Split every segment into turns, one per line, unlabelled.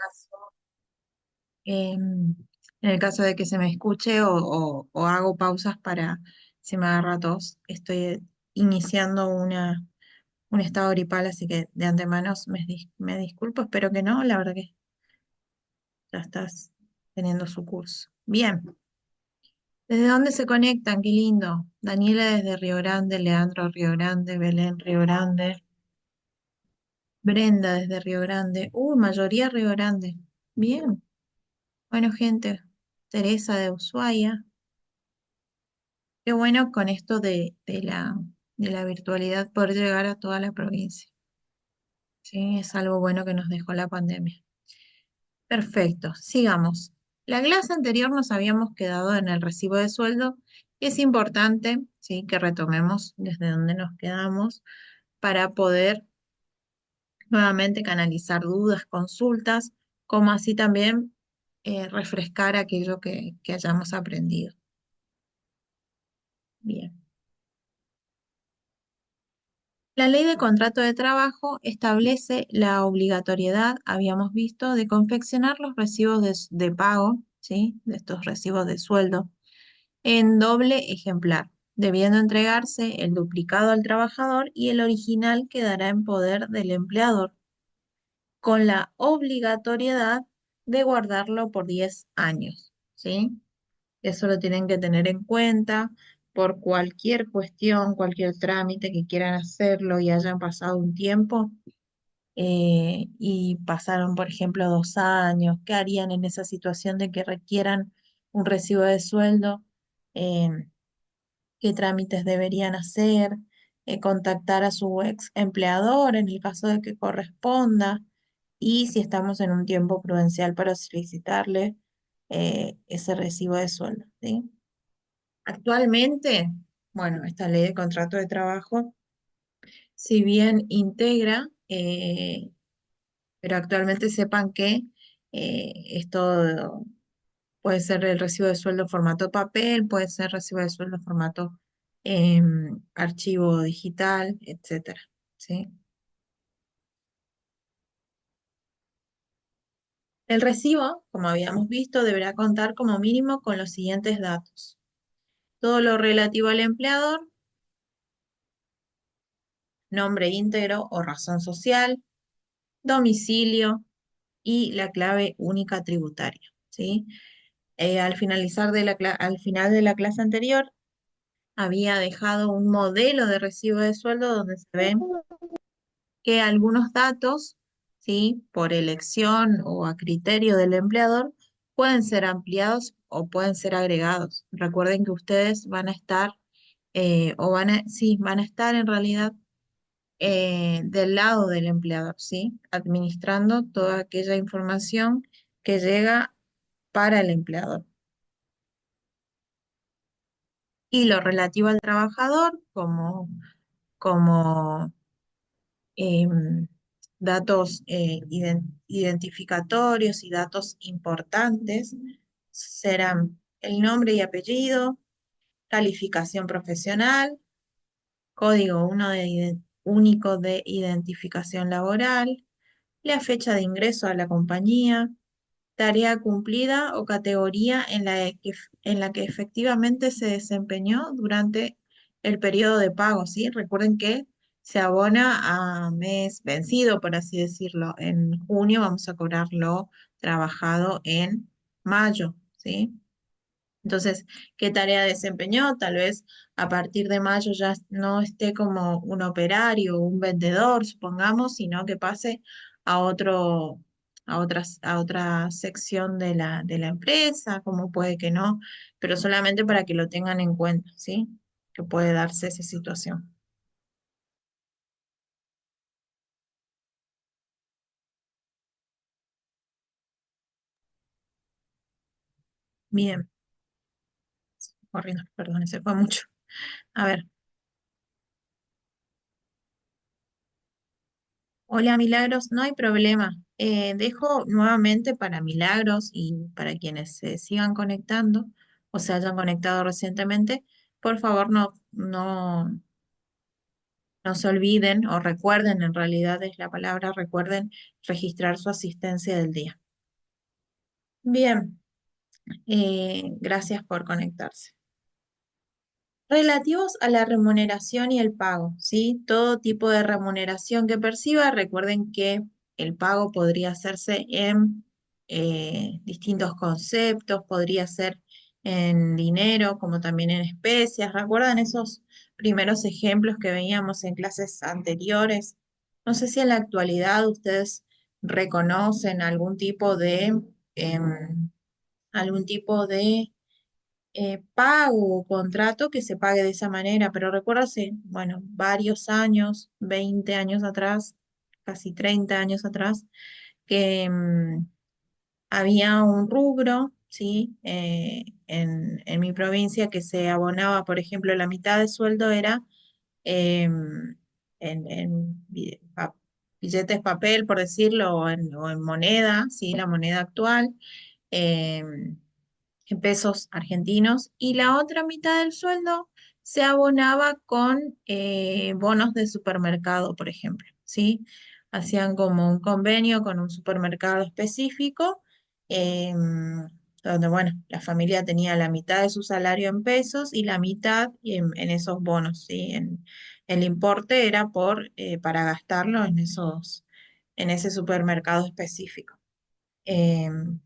caso, en el caso de que se me escuche o hago pausas para si me agarra tos, estoy iniciando un estado gripal, así que de antemano me disculpo, espero que no, la verdad que ya estás teniendo su curso. Bien, ¿desde dónde se conectan? Qué lindo. Daniela desde Río Grande, Leandro Río Grande, Belén Río Grande, Brenda desde Río Grande. Mayoría Río Grande. Bien, bueno, gente. Teresa de Ushuaia. Qué bueno con esto de la virtualidad poder llegar a toda la provincia. Sí, es algo bueno que nos dejó la pandemia. Perfecto, sigamos. La clase anterior nos habíamos quedado en el recibo de sueldo y es importante, sí, que retomemos desde donde nos quedamos para poder nuevamente canalizar dudas, consultas, como así también refrescar aquello que hayamos aprendido. Bien. La ley de contrato de trabajo establece la obligatoriedad, habíamos visto, de confeccionar los recibos de pago, ¿sí? De estos recibos de sueldo en doble ejemplar, debiendo entregarse el duplicado al trabajador y el original quedará en poder del empleador, con la obligatoriedad de guardarlo por 10 años, ¿sí? Eso lo tienen que tener en cuenta por cualquier cuestión, cualquier trámite que quieran hacerlo y hayan pasado un tiempo y pasaron, por ejemplo, 2 años. ¿Qué harían en esa situación de que requieran un recibo de sueldo? Eh, ¿Qué trámites deberían hacer? Contactar a su ex empleador en el caso de que corresponda y si estamos en un tiempo prudencial para solicitarle ese recibo de sueldo, ¿sí? Actualmente, bueno, esta ley de contrato de trabajo, si bien integra, pero actualmente sepan que esto puede ser el recibo de sueldo en formato papel, puede ser recibo de sueldo en formato archivo digital, etcétera, ¿sí? El recibo, como habíamos visto, deberá contar como mínimo con los siguientes datos. Todo lo relativo al empleador, nombre íntegro o razón social, domicilio, y la clave única tributaria, ¿sí? Al final de la clase anterior, había dejado un modelo de recibo de sueldo donde se ven que algunos datos, ¿sí? Por elección o a criterio del empleador, pueden ser ampliados o pueden ser agregados. Recuerden que ustedes van a estar, sí, van a estar en realidad del lado del empleador, ¿sí? Administrando toda aquella información que llega para el empleador. Y lo relativo al trabajador, como em, datos identificatorios y datos importantes, serán el nombre y apellido, calificación profesional, código único de identificación laboral, la fecha de ingreso a la compañía, tarea cumplida o categoría en la que efectivamente se desempeñó durante el periodo de pago, ¿sí? Recuerden que se abona a mes vencido, por así decirlo. En junio vamos a cobrar lo trabajado en mayo, ¿sí? Entonces, ¿qué tarea desempeñó? Tal vez a partir de mayo ya no esté como un operario o un vendedor, supongamos, sino que pase a a otra sección de la empresa, como puede que no, pero solamente para que lo tengan en cuenta, ¿sí? Que puede darse esa situación. Bien, corriendo, perdón, se fue mucho. A ver, hola Milagros, no hay problema. Dejo nuevamente para Milagros y para quienes se sigan conectando o se hayan conectado recientemente, por favor no se olviden o recuerden, en realidad es la palabra, recuerden registrar su asistencia del día. Bien, gracias por conectarse. Relativos a la remuneración y el pago, ¿sí? Todo tipo de remuneración que perciba, recuerden que el pago podría hacerse en distintos conceptos, podría ser en dinero, como también en especias. ¿Recuerdan esos primeros ejemplos que veíamos en clases anteriores? No sé si en la actualidad ustedes reconocen algún tipo de pago o contrato que se pague de esa manera, pero recuerdo hace, bueno, varios años, 20 años atrás, casi 30 años atrás, que había un rubro, ¿sí? En mi provincia que se abonaba, por ejemplo, la mitad de sueldo era en billetes papel, por decirlo, o en moneda, ¿sí? La moneda actual. em, en pesos argentinos y la otra mitad del sueldo se abonaba con bonos de supermercado, por ejemplo, ¿sí? Hacían como un convenio con un supermercado específico, donde, bueno, la familia tenía la mitad de su salario en pesos y la mitad en esos bonos, ¿sí? El importe era para gastarlo en ese supermercado específico. Em,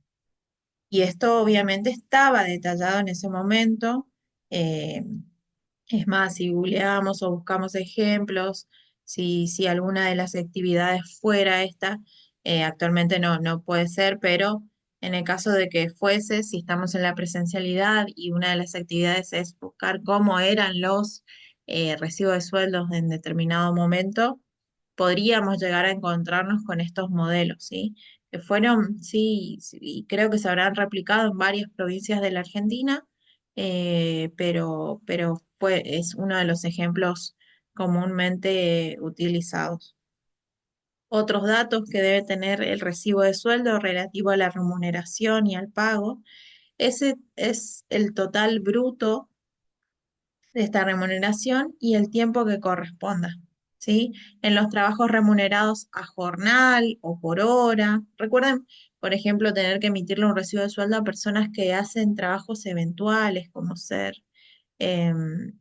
y esto obviamente estaba detallado en ese momento. eh, es más, si googleamos o buscamos ejemplos, si alguna de las actividades fuera esta, actualmente no puede ser, pero en el caso de que fuese, si estamos en la presencialidad y una de las actividades es buscar cómo eran los recibos de sueldos en determinado momento, podríamos llegar a encontrarnos con estos modelos, ¿sí? Que fueron, sí, sí, y creo que se habrán replicado en varias provincias de la Argentina, es uno de los ejemplos comúnmente utilizados. Otros datos que debe tener el recibo de sueldo relativo a la remuneración y al pago, ese es el total bruto de esta remuneración y el tiempo que corresponda, ¿sí? En los trabajos remunerados a jornal o por hora. Recuerden, por ejemplo, tener que emitirle un recibo de sueldo a personas que hacen trabajos eventuales, como ser em,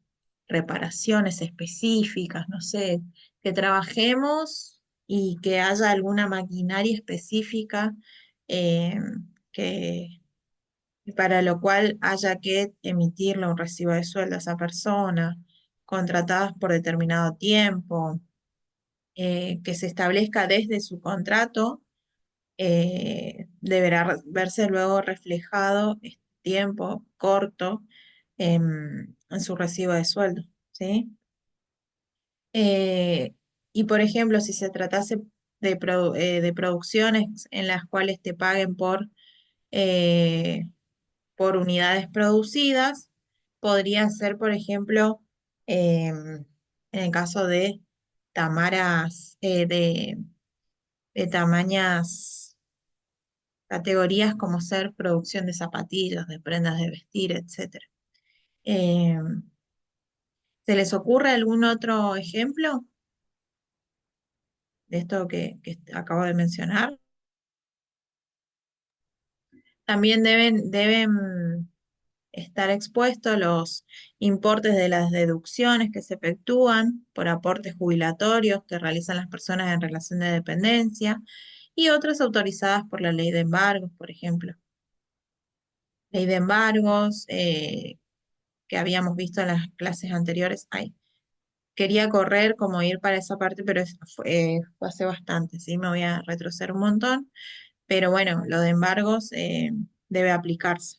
reparaciones específicas, no sé, que trabajemos y que haya alguna maquinaria específica que para lo cual haya que emitirle un recibo de sueldo a esa persona, contratadas por determinado tiempo, que se establezca desde su contrato, deberá verse luego reflejado este tiempo corto en su recibo de sueldo, ¿sí? Eh, y por ejemplo, si se tratase de producciones en las cuales te paguen eh, por unidades producidas, podría ser, por ejemplo, en el caso de tamaras, de tamañas categorías como ser producción de zapatillas, de prendas de vestir, etcétera. Eh, ¿Se les ocurre algún otro ejemplo de esto que acabo de mencionar? También deben estar expuestos los importes de las deducciones que se efectúan por aportes jubilatorios que realizan las personas en relación de dependencia y otras autorizadas por la ley de embargos, por ejemplo. Ley de embargos que habíamos visto en las clases anteriores. Ay, quería correr como ir para esa parte, pero fue hace bastante, ¿sí? Me voy a retroceder un montón, pero bueno, lo de embargos debe aplicarse.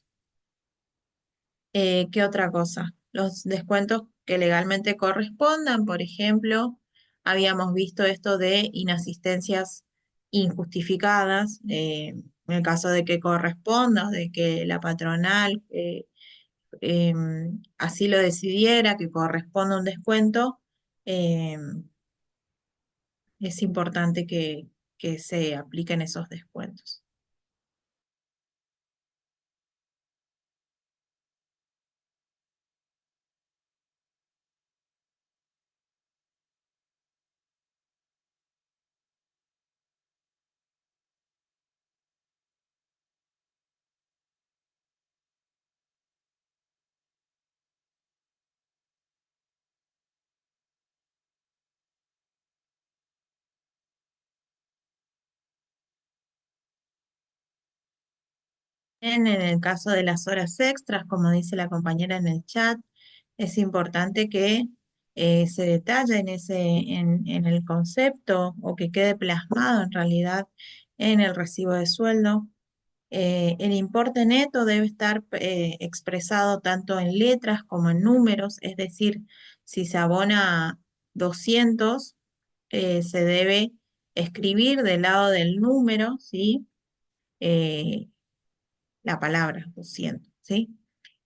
¿Qué otra cosa? Los descuentos que legalmente correspondan, por ejemplo, habíamos visto esto de inasistencias injustificadas, en el caso de que corresponda, o de que la patronal así lo decidiera, que corresponda un descuento, eh, es importante que se apliquen esos descuentos. En el caso de las horas extras, como dice la compañera en el chat, es importante que se detalle en el concepto o que quede plasmado en realidad en el recibo de sueldo. El importe neto debe estar expresado tanto en letras como en números, es decir, si se abona 200, se debe escribir del lado del número, ¿sí? Eh, la palabra 200, ¿sí?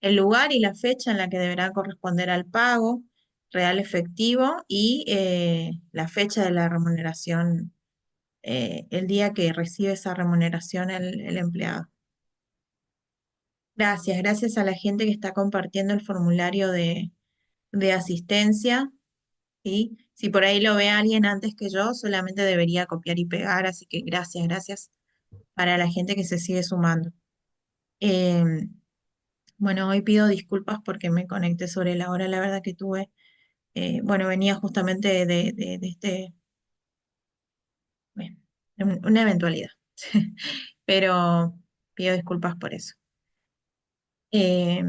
El lugar y la fecha en la que deberá corresponder al pago real efectivo y la fecha de la remuneración, el día que recibe esa remuneración el empleado. Gracias a la gente que está compartiendo el formulario de asistencia, ¿sí? Si por ahí lo ve alguien antes que yo, solamente debería copiar y pegar, así que gracias para la gente que se sigue sumando. Em, Bueno, hoy pido disculpas porque me conecté sobre la hora, la verdad que tuve, bueno, venía justamente de este, bueno, una eventualidad, pero pido disculpas por eso. Eh,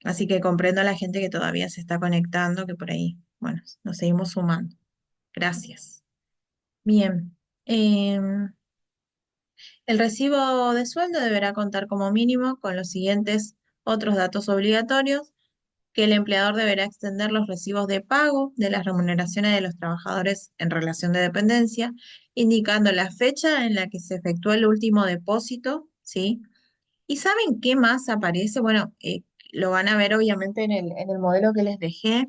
Así que comprendo a la gente que todavía se está conectando, que por ahí, bueno, nos seguimos sumando. Gracias. Bien. El recibo de sueldo deberá contar como mínimo con los siguientes otros datos obligatorios: que el empleador deberá extender los recibos de pago de las remuneraciones de los trabajadores en relación de dependencia, indicando la fecha en la que se efectuó el último depósito, ¿sí? ¿Y saben qué más aparece? Bueno, lo van a ver obviamente en el modelo que les dejé,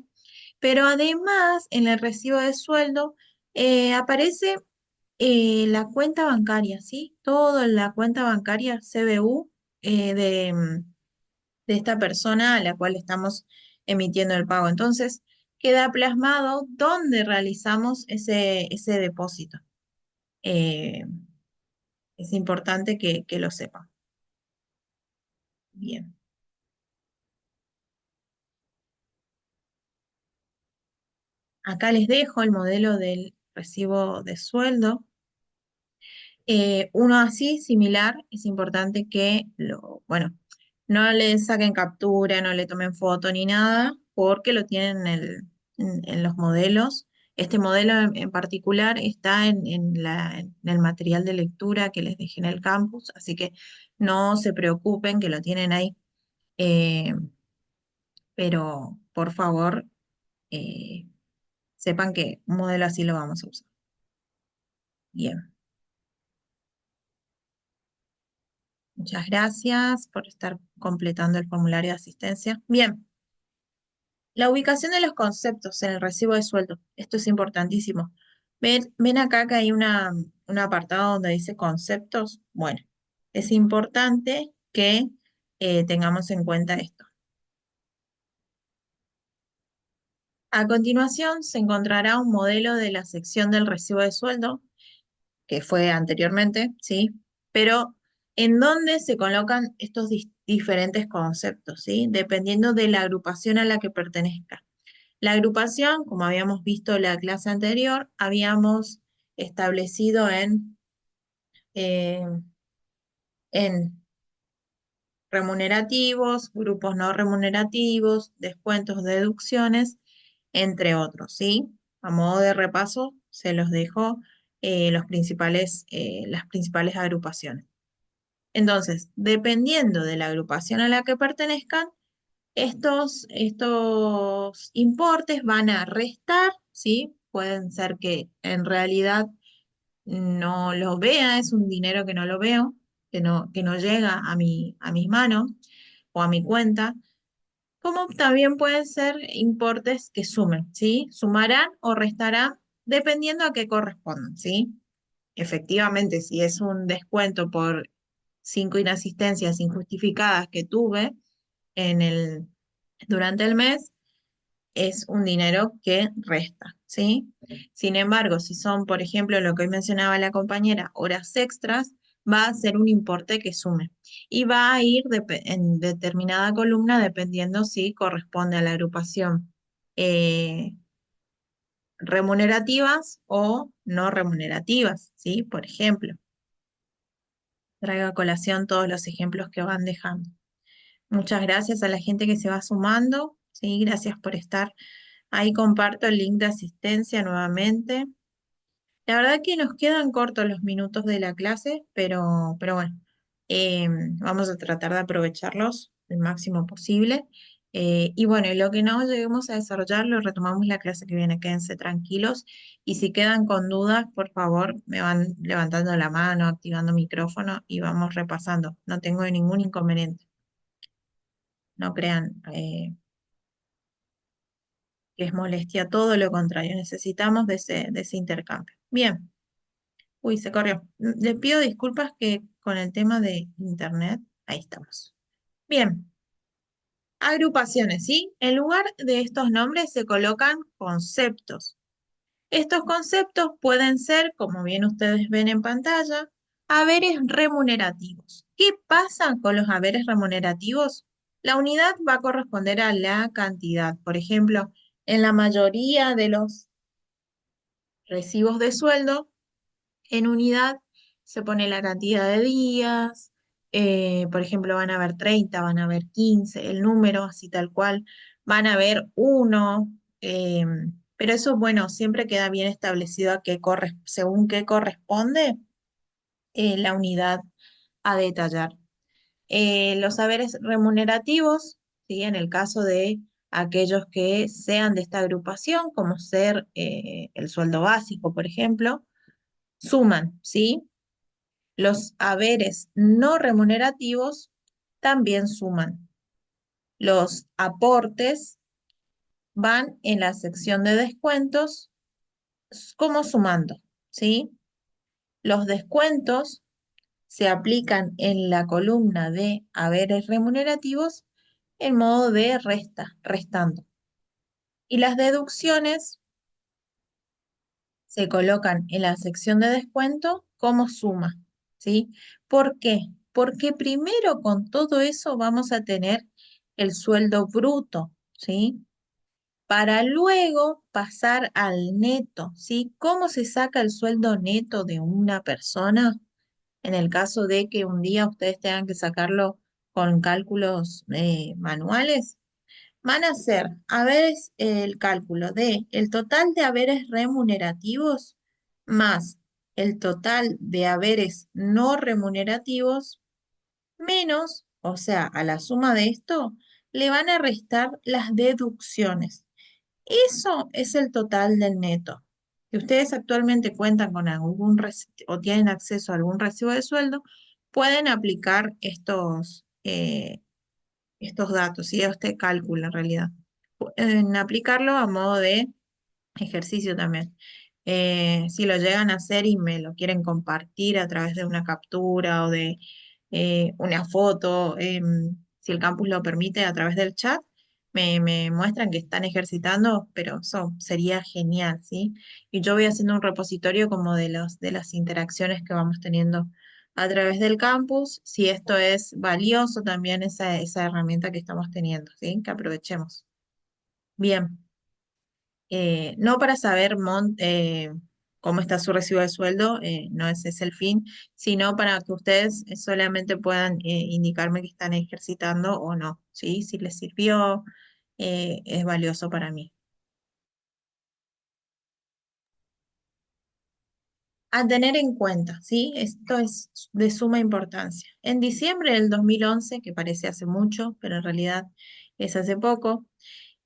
pero además en el recibo de sueldo aparece la cuenta bancaria, ¿sí? Todo en la cuenta bancaria CBU de esta persona a la cual estamos emitiendo el pago. Entonces, queda plasmado dónde realizamos ese depósito. Eh, es importante que lo sepan. Bien. Acá les dejo el modelo del recibo de sueldo. Uno así, similar, es importante que bueno, no le saquen captura, no le tomen foto ni nada, porque lo tienen en los modelos. Este modelo en particular está en el material de lectura que les dejé en el campus, así que no se preocupen que lo tienen ahí. Eh, pero por favor, eh, sepan que un modelo así lo vamos a usar. Bien, muchas gracias por estar completando el formulario de asistencia. Bien. La ubicación de los conceptos en el recibo de sueldo. Esto es importantísimo. Ven acá que hay un apartado donde dice conceptos. Bueno, es importante que tengamos en cuenta esto. A continuación se encontrará un modelo de la sección del recibo de sueldo, que fue anteriormente, ¿sí? Pero en dónde se colocan estos diferentes conceptos, ¿sí? Dependiendo de la agrupación a la que pertenezca. La agrupación, como habíamos visto en la clase anterior, habíamos establecido eh, en remunerativos, grupos no remunerativos, descuentos, deducciones, entre otros, ¿sí? A modo de repaso, se los dejo las principales agrupaciones. Entonces, dependiendo de la agrupación a la que pertenezcan, estos importes van a restar, ¿sí? Pueden ser que en realidad no lo vea, es un dinero que no lo veo, que no llega a mis manos o a mi cuenta, como también pueden ser importes que sumen, ¿sí? Sumarán o restarán dependiendo a qué correspondan, ¿sí? Efectivamente, si es un descuento por 5 inasistencias injustificadas que tuve en durante el mes, es un dinero que resta, ¿sí? Sin embargo, si son, por ejemplo, lo que hoy mencionaba la compañera, horas extras, va a ser un importe que sume y va a ir en determinada columna dependiendo si corresponde a la agrupación eh, remunerativas o no remunerativas, ¿sí? Por ejemplo. traigo a colación todos los ejemplos que van dejando. Muchas gracias a la gente que se va sumando, sí, gracias por estar. Ahí comparto el link de asistencia nuevamente. La verdad que nos quedan cortos los minutos de la clase, pero bueno, vamos a tratar de aprovecharlos el máximo posible. Y bueno, y lo que no lleguemos a desarrollar lo retomamos la clase que viene, quédense tranquilos. Y si quedan con dudas, por favor, me van levantando la mano, activando micrófono y vamos repasando. No tengo ningún inconveniente, no crean que es molestia, todo lo contrario, necesitamos de ese intercambio. Bien. Uy, se corrió. Le pido disculpas que con el tema de internet, ahí estamos. Bien, agrupaciones, ¿sí? En lugar de estos nombres se colocan conceptos. Estos conceptos pueden ser, como bien ustedes ven en pantalla, haberes remunerativos. ¿Qué pasa con los haberes remunerativos? La unidad va a corresponder a la cantidad. Por ejemplo, en la mayoría de los recibos de sueldo, en unidad se pone la cantidad de días, por ejemplo, van a haber 30, van a haber 15, el número así tal cual, van a haber uno, eh, pero eso, bueno, siempre queda bien establecido a según qué corresponde la unidad a detallar. Los saberes remunerativos, ¿sí? En el caso de aquellos que sean de esta agrupación, como ser el sueldo básico, por ejemplo, suman, ¿sí? Los haberes no remunerativos también suman. Los aportes van en la sección de descuentos como sumando, ¿sí? Los descuentos se aplican en la columna de haberes remunerativos en modo de restando. Y las deducciones se colocan en la sección de descuento como suma, ¿sí? ¿Por qué? Porque primero con todo eso vamos a tener el sueldo bruto, ¿sí? Para luego pasar al neto, ¿sí? ¿Cómo se saca el sueldo neto de una persona? En el caso de que un día ustedes tengan que sacarlo con cálculos manuales, van a hacer haberes, el cálculo de el total de haberes remunerativos más el total de haberes no remunerativos menos, o sea, a la suma de esto, le van a restar las deducciones. Eso es el total del neto. Si ustedes actualmente cuentan con o tienen acceso a algún recibo de sueldo, pueden aplicar estos datos y este cálculo en realidad. En aplicarlo a modo de ejercicio también. Si lo llegan a hacer y me lo quieren compartir a través de una captura o de una foto, si el campus lo permite a través del chat, me muestran que están ejercitando, pero eso sería genial, ¿sí? Y yo voy haciendo un repositorio como de las interacciones que vamos teniendo a través del campus, si esto es valioso también esa herramienta que estamos teniendo, ¿sí? Que aprovechemos. Bien. No para saber cómo está su recibo de sueldo, no ese es el fin, sino para que ustedes solamente puedan indicarme que están ejercitando o no, ¿sí? Si les sirvió, es valioso para mí. A tener en cuenta, ¿sí? Esto es de suma importancia. En diciembre del 2011, que parece hace mucho, pero en realidad es hace poco,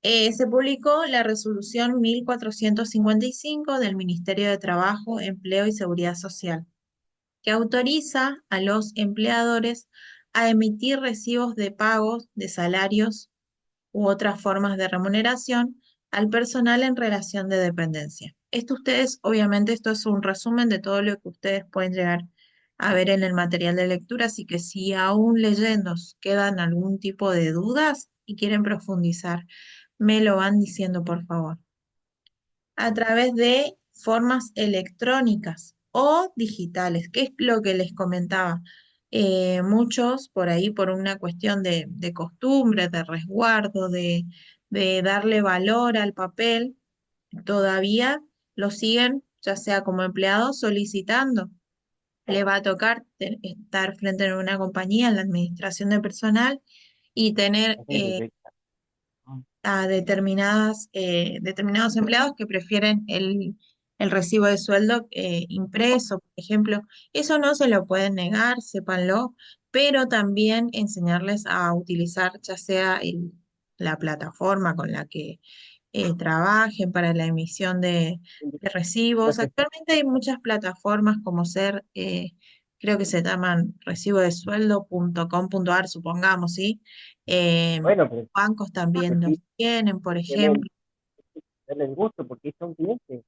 se publicó la resolución 1455 del Ministerio de Trabajo, Empleo y Seguridad Social, que autoriza a los empleadores a emitir recibos de pagos de salarios u otras formas de remuneración al personal en relación de dependencia. Esto ustedes, obviamente, esto es un resumen de todo lo que ustedes pueden llegar a ver en el material de lectura, así que si aún leyendo quedan algún tipo de dudas y quieren profundizar, me lo van diciendo, por favor. A través de formas electrónicas o digitales, que es lo que les comentaba. Muchos por ahí, por una cuestión de costumbre, de resguardo, de darle valor al papel, todavía lo siguen, ya sea como empleados, solicitando. le va a tocar estar frente a una compañía en la administración de personal y tener
Ok, perfecto.
a determinados empleados que prefieren el recibo de sueldo impreso, por ejemplo. Eso no se lo pueden negar, sépanlo, pero también enseñarles a utilizar ya sea la plataforma con la que trabajen para la emisión de
Lo
recibos.
que,
Actualmente hay muchas plataformas como creo que se llaman recibodesueldo.com.ar, supongamos, ¿sí? Eh,
bueno, pero
bancos
pues
también los
sí,
tienen, por
tener,
ejemplo.
tener el gusto porque son clientes.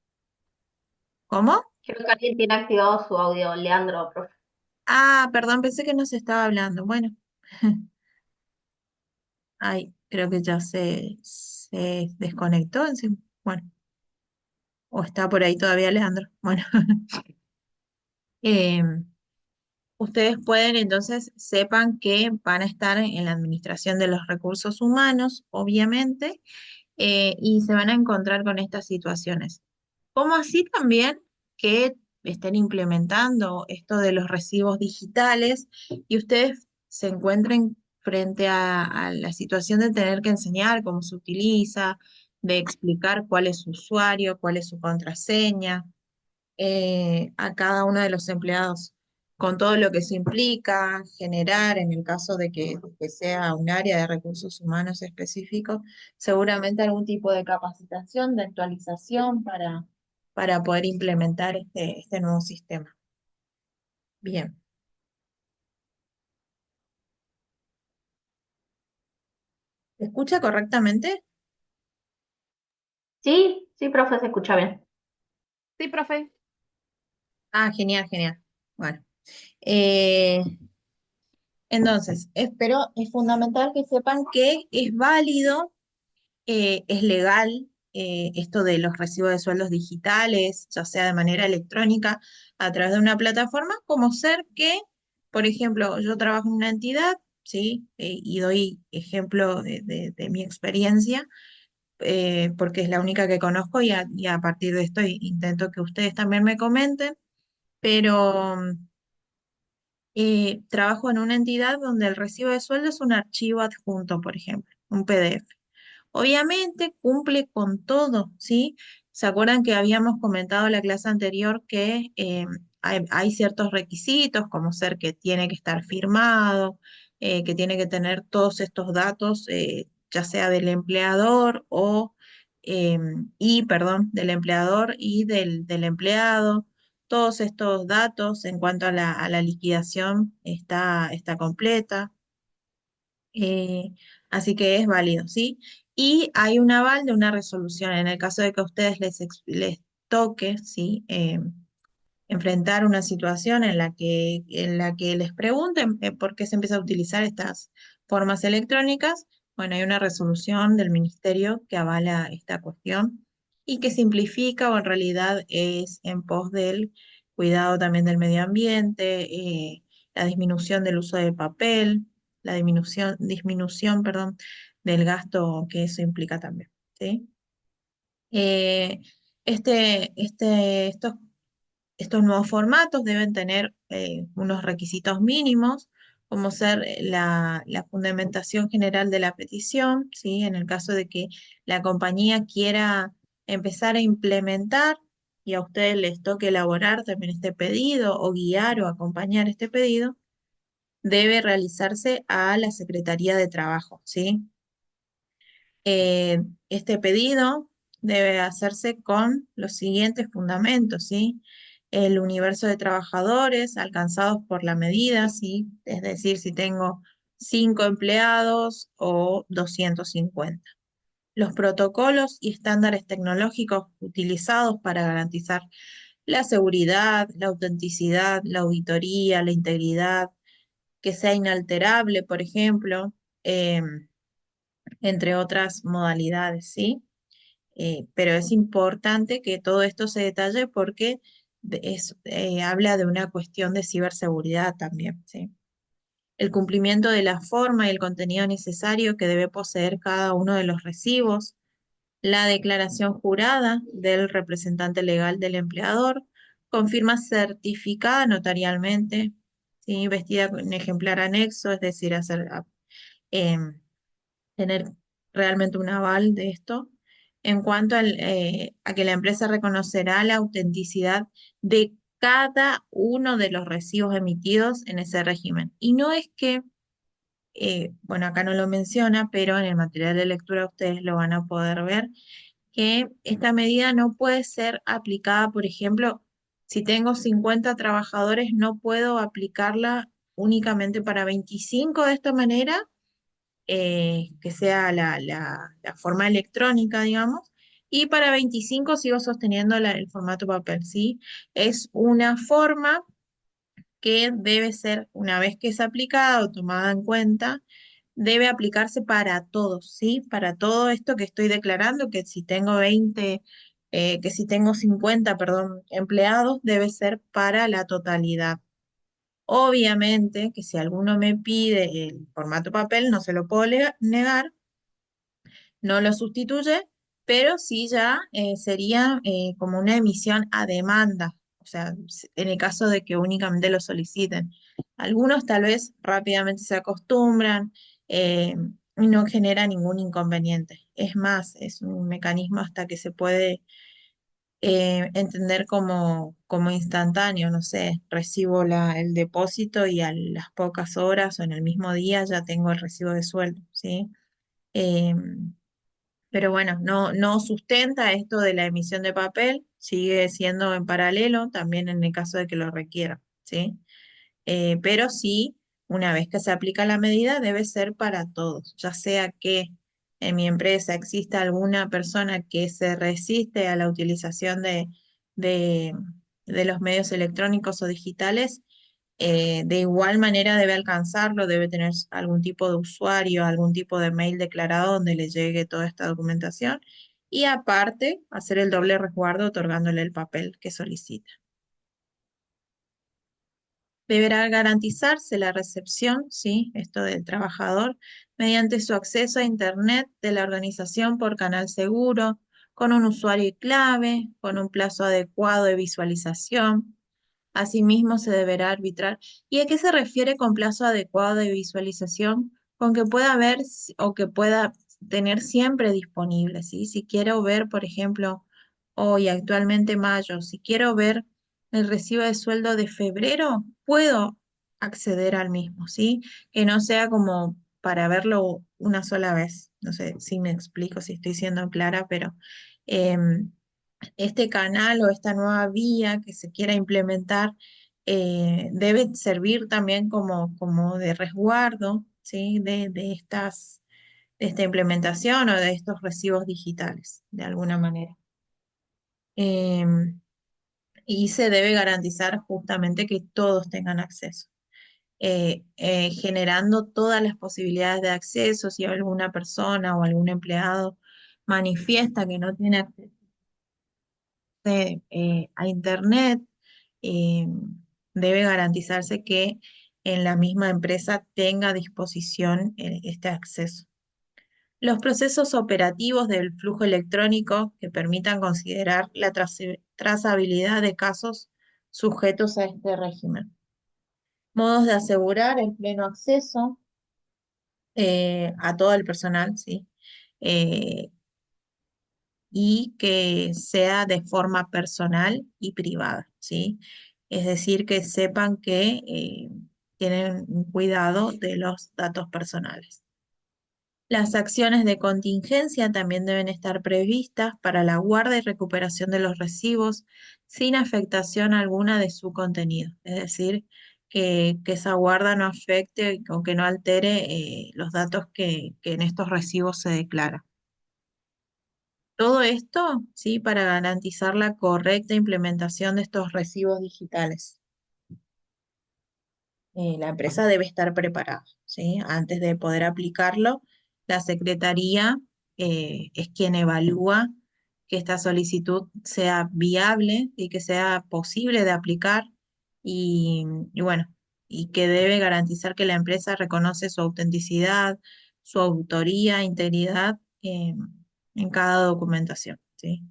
¿Cómo?
Creo que alguien tiene activado su audio, Leandro, profe.
Ah, perdón, pensé que no se estaba hablando. Bueno, ay, creo que ya se desconectó encima. Bueno, o está por ahí todavía Alejandro. Bueno, em, ustedes pueden, entonces, sepan que van a estar en la administración de los recursos humanos, obviamente, y se van a encontrar con estas situaciones. Como así también que estén implementando esto de los recibos digitales y ustedes se encuentren frente a la situación de tener que enseñar cómo se utiliza, de explicar cuál es su usuario, cuál es su contraseña a cada uno de los empleados, con todo lo que se implica, generar, en el caso de que sea un área de recursos humanos específico, seguramente algún tipo de capacitación, de actualización para poder implementar este nuevo sistema. Bien. ¿Se escucha correctamente?
Sí, sí, profe, se escucha bien.
Sí, profe.
Ah, genial, genial. Bueno. eh, entonces, pero es fundamental que sepan que es válido es legal esto de los recibos de sueldos digitales, ya sea de manera electrónica a través de una plataforma, como ser que, por ejemplo, yo trabajo en una entidad, ¿sí? Y doy ejemplo de mi experiencia, porque es la única que conozco y a partir de esto intento que ustedes también me comenten, pero trabajo en una entidad donde el recibo de sueldo es un archivo adjunto, por ejemplo, un PDF. Obviamente cumple con todo, ¿sí? ¿Se acuerdan que habíamos comentado en la clase anterior que hay ciertos requisitos, como ser que tiene que estar firmado, que tiene que tener todos estos datos, ya sea del empleador perdón, del empleador y del empleado? Todos estos datos en cuanto a la liquidación está completa. Eh, así que es válido, ¿sí? Y hay un aval de una resolución en el caso de que a ustedes les toque, ¿sí? Enfrentar una situación en la que les pregunten por qué se empieza a utilizar estas formas electrónicas. Bueno, hay una resolución del ministerio que avala esta cuestión y que simplifica o en realidad es en pos del cuidado también del medio ambiente, la disminución del uso de papel, la disminución, perdón, del gasto que eso implica también, ¿sí? Eh, estos nuevos formatos deben tener unos requisitos mínimos, como ser la fundamentación general de la petición, ¿sí? En el caso de que la compañía quiera empezar a implementar y a ustedes les toque elaborar también este pedido o guiar o acompañar este pedido, debe realizarse a la Secretaría de Trabajo, ¿sí? Este pedido debe hacerse con los siguientes fundamentos, ¿sí? El universo de trabajadores alcanzados por la medida, ¿sí? Es decir, si tengo 5 empleados o 250. Los protocolos y estándares tecnológicos utilizados para garantizar la seguridad, la autenticidad, la auditoría, la integridad, que sea inalterable, por ejemplo, entre otras modalidades, ¿sí? Pero es importante que todo esto se detalle porque habla de una cuestión de ciberseguridad también, ¿sí? El cumplimiento de la forma y el contenido necesario que debe poseer cada uno de los recibos, la declaración jurada del representante legal del empleador, con firma certificada notarialmente, ¿sí? Vestida con ejemplar anexo, es decir, em, tener realmente un aval de esto, en cuanto a que la empresa reconocerá la autenticidad de cada uno de los recibos emitidos en ese régimen. Y no es que, bueno, acá no lo menciona, pero en el material de lectura ustedes lo van a poder ver, que esta medida no puede ser aplicada, por ejemplo, si tengo 50 trabajadores, no puedo aplicarla únicamente para 25 de esta manera, que sea la forma electrónica, digamos, y para 25 sigo sosteniendo el formato papel, ¿sí? Es una forma que debe ser, una vez que es aplicada o tomada en cuenta, debe aplicarse para todos, ¿sí? Para todo esto que estoy declarando, que si tengo 20, que si tengo 50, perdón, empleados, debe ser para la totalidad. Obviamente que si alguno me pide el formato papel, no se lo puedo negar, no lo sustituye, pero sí ya sería como una emisión a demanda, o sea, en el caso de que únicamente lo soliciten. Algunos tal vez rápidamente se acostumbran y no genera ningún inconveniente. Es más, es un mecanismo hasta que se puede entender como instantáneo, no sé, recibo el depósito y a las pocas horas o en el mismo día ya tengo el recibo de sueldo, ¿sí? Em, pero bueno, no sustenta esto de la emisión de papel, sigue siendo en paralelo, también en el caso de que lo requiera, ¿sí? Pero sí, una vez que se aplica la medida, debe ser para todos, ya sea que en mi empresa exista alguna persona que se resiste a la utilización de, de los medios electrónicos o digitales, de igual manera debe alcanzarlo, debe tener algún tipo de usuario, algún tipo de mail declarado donde le llegue toda esta documentación y aparte hacer el doble resguardo otorgándole el papel que solicita. Deberá garantizarse la recepción, ¿sí? Esto del trabajador, mediante su acceso a Internet de la organización por canal seguro, con un usuario y clave, con un plazo adecuado de visualización. Asimismo, se deberá arbitrar. ¿Y a qué se refiere con plazo adecuado de visualización? Con que pueda ver o que pueda tener siempre disponible, ¿sí? Si quiero ver, por ejemplo, hoy, actualmente mayo, si quiero ver el recibo de sueldo de febrero, puedo acceder al mismo, ¿sí? Que no sea como para verlo una sola vez. No sé si me explico, si estoy siendo clara, pero em, este canal o esta nueva vía que se quiera implementar debe servir también como de resguardo, ¿sí? De esta implementación o de estos recibos digitales, de alguna manera. Em, y se debe garantizar justamente que todos tengan acceso, generando todas las posibilidades de acceso. Si alguna persona o algún empleado manifiesta que no tiene acceso a Internet, eh, debe garantizarse que en la misma empresa tenga a disposición este acceso. Los procesos operativos del flujo electrónico que permitan considerar la trazabilidad de casos sujetos a este régimen. Modos de asegurar el pleno acceso a todo el personal, ¿sí? Eh, y que sea de forma personal y privada, ¿sí? Es decir, que sepan que tienen un cuidado de los datos personales. Las acciones de contingencia también deben estar previstas para la guarda y recuperación de los recibos sin afectación alguna de su contenido. Es decir, que esa guarda no afecte o que no altere los datos que en estos recibos se declaran. Todo esto, ¿sí? Para garantizar la correcta implementación de estos recibos digitales. La empresa debe estar preparada, ¿sí? Antes de poder aplicarlo, la Secretaría es quien evalúa que esta solicitud sea viable y que sea posible de aplicar y bueno, y que debe garantizar que la empresa reconoce su autenticidad, su autoría, integridad en cada documentación, ¿sí?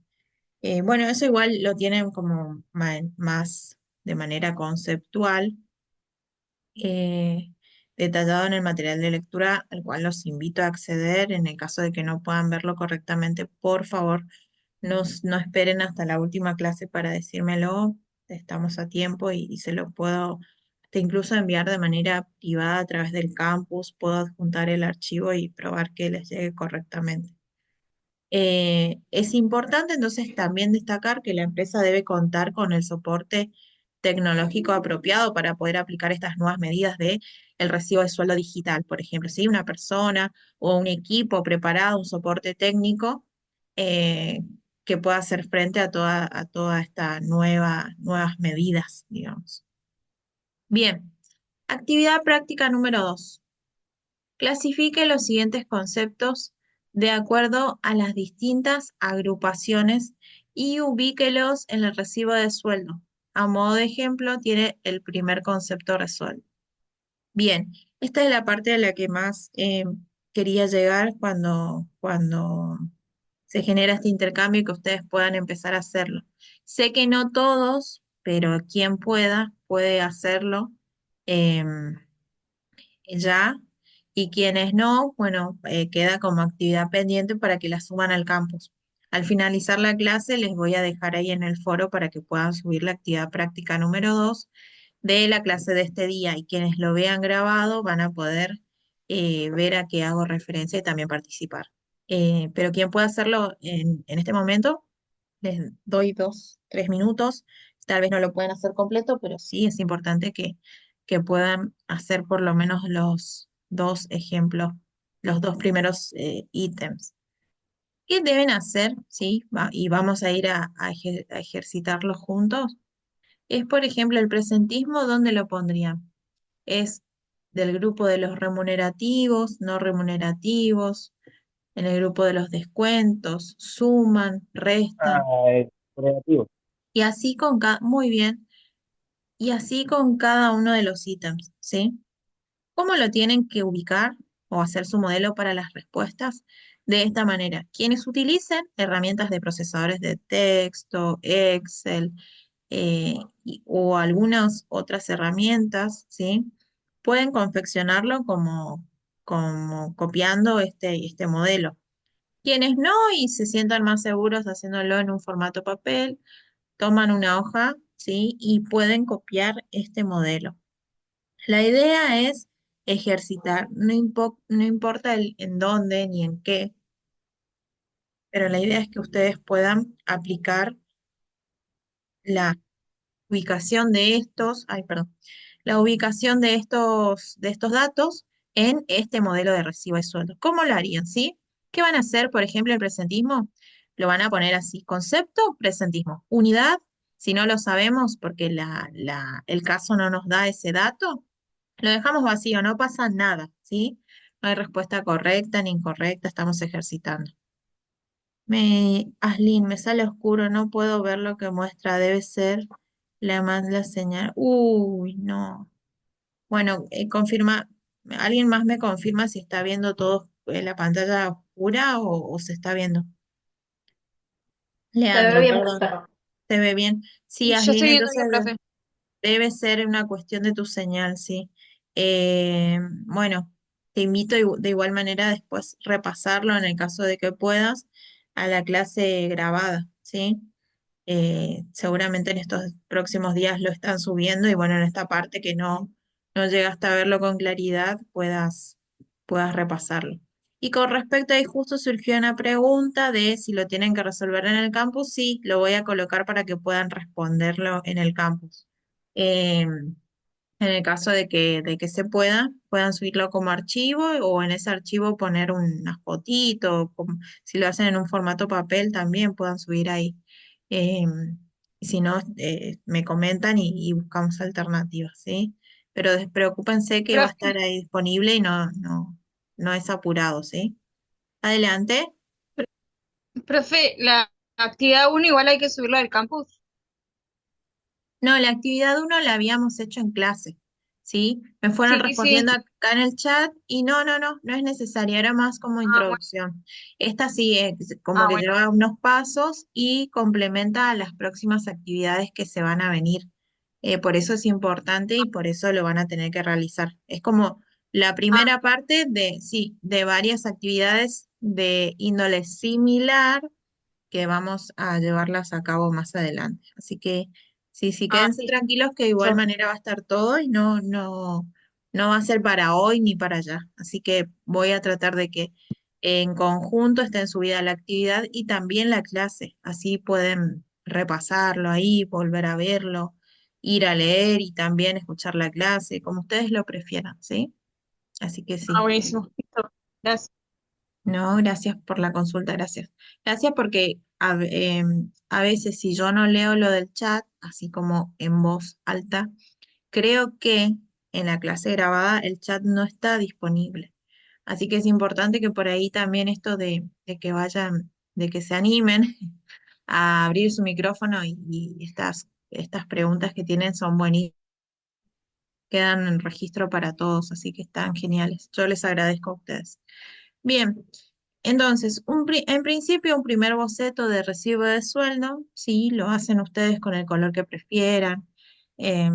Bueno, eso igual lo tienen como más de manera conceptual, eh, detallado en el material de lectura, al cual los invito a acceder. En el caso de que no puedan verlo correctamente, por favor, no esperen hasta la última clase para decírmelo. Estamos a tiempo y se lo puedo hasta incluso enviar de manera privada a través del campus. Puedo adjuntar el archivo y probar que les llegue correctamente. Es importante entonces también destacar que la empresa debe contar con el soporte tecnológico apropiado para poder aplicar estas nuevas medidas de el recibo de sueldo digital. Por ejemplo, si una persona o un equipo preparado, un soporte técnico, eh, que pueda hacer frente a toda esta nuevas medidas, digamos. Bien, actividad práctica número 2. Clasifique los siguientes conceptos de acuerdo a las distintas agrupaciones y ubíquelos en el recibo de sueldo. A modo de ejemplo, tiene el primer concepto resuelto. Bien, esta es la parte a la que más quería llegar cuando se genera este intercambio y que ustedes puedan empezar a hacerlo. Sé que no todos, pero quien puede hacerlo. em, ya, y quienes no, bueno, queda como actividad pendiente para que la suban al campus. Al finalizar la clase les voy a dejar ahí en el foro para que puedan subir la actividad práctica número 2 de la clase de este día, y quienes lo vean grabado van a poder ver a qué hago referencia y también participar. Pero quien pueda hacerlo en este momento, les doy 2, 3 minutos. Tal vez no lo pueden hacer completo, pero sí es importante que puedan hacer por lo menos los dos ejemplos, los dos primeros ítems. ¿Qué deben hacer? ¿Sí? Y vamos a ir a ejercitarlo juntos. Es, por ejemplo, el presentismo, ¿dónde lo pondrían? Es del grupo de los remunerativos, no remunerativos, en el grupo de los descuentos, suman, restan,
Negativo.
y así con cada, muy bien, y así con cada uno de los ítems, ¿sí? ¿Cómo lo tienen que ubicar o hacer su modelo para las respuestas? De esta manera, quienes utilicen herramientas de procesadores de texto, Excel, o algunas otras herramientas, ¿sí? Pueden confeccionarlo como copiando este modelo. Quienes no y se sientan más seguros haciéndolo en un formato papel, toman una hoja, ¿sí? Y pueden copiar este modelo. La idea es ejercitar, no importa en dónde ni en qué, pero la idea es que ustedes puedan aplicar la ubicación de estos, ay, perdón, la ubicación de estos datos en este modelo de recibo de sueldo. ¿Cómo lo harían, sí? ¿Qué van a hacer, por ejemplo, el presentismo? Lo van a poner así, concepto, presentismo, unidad, si no lo sabemos porque el caso no nos da ese dato, lo dejamos vacío, no pasa nada, ¿sí? No hay respuesta correcta ni incorrecta, estamos ejercitando. Aslin, me sale oscuro, no puedo ver lo que muestra, debe ser la señal. Uy, no. Bueno, ¿alguien más me confirma si está viendo todo la pantalla oscura o se está viendo?
Se ve
Leandro,
bien,
perdón,
profe.
¿se ve bien? Sí,
Yo
Aslin,
estoy viendo
entonces
bien, profe.
debe ser una cuestión de tu señal, sí. Bueno, te invito de igual manera después repasarlo en el caso de que puedas a la clase grabada, ¿sí? Seguramente en estos próximos días lo están subiendo y bueno, en esta parte que no llegaste a verlo con claridad, puedas repasarlo. Y con respecto ahí justo surgió una pregunta de si lo tienen que resolver en el campus. Sí, lo voy a colocar para que puedan responderlo en el campus. En el caso de que se puedan subirlo como archivo o en ese archivo poner unas fotitos, si lo hacen en un formato papel también puedan subir ahí. Y si no, me comentan y buscamos alternativas, ¿sí? Pero despreocúpense que va a
Profe,
estar ahí disponible y no es apurado, ¿sí? Adelante.
profe, la actividad 1 igual hay que subirla al campus.
No, la actividad 1 la habíamos hecho en clase, ¿sí? Me fueron
Sí, sí.
respondiendo acá en el chat y no es necesaria, era más como
Ah, bueno,
introducción. Esta sí es como
ah,
que
bueno.
lleva unos pasos y complementa a las próximas actividades que se van a venir. Por eso es importante y por eso lo van a tener que realizar. Es como la
Ah,
primera parte de, sí, de varias actividades de índole similar que vamos a llevarlas a cabo más adelante. Así que sí, sí,
ah,
quédense
Sí,
tranquilos que de igual
profe.
manera va a estar todo y no va a ser para hoy ni para allá. Así que voy a tratar de que en conjunto estén subida la actividad y también la clase. Así pueden repasarlo ahí, volver a verlo, ir a leer y también escuchar la clase, como ustedes lo prefieran, ¿sí? Así que
ah,
sí.
buenísimo. Listo. Gracias.
No, gracias por la consulta, gracias. Gracias porque a veces si yo no leo lo del chat, así como en voz alta, creo que en la clase grabada el chat no está disponible. Así que es importante que por ahí también esto de que vayan, de que se animen a abrir su micrófono y estas preguntas que tienen son buenísimas, quedan en registro para todos, así que están geniales. Yo les agradezco a ustedes. Bien, entonces, en principio un primer boceto de recibo de sueldo, sí, lo hacen ustedes con el color que prefieran. eh,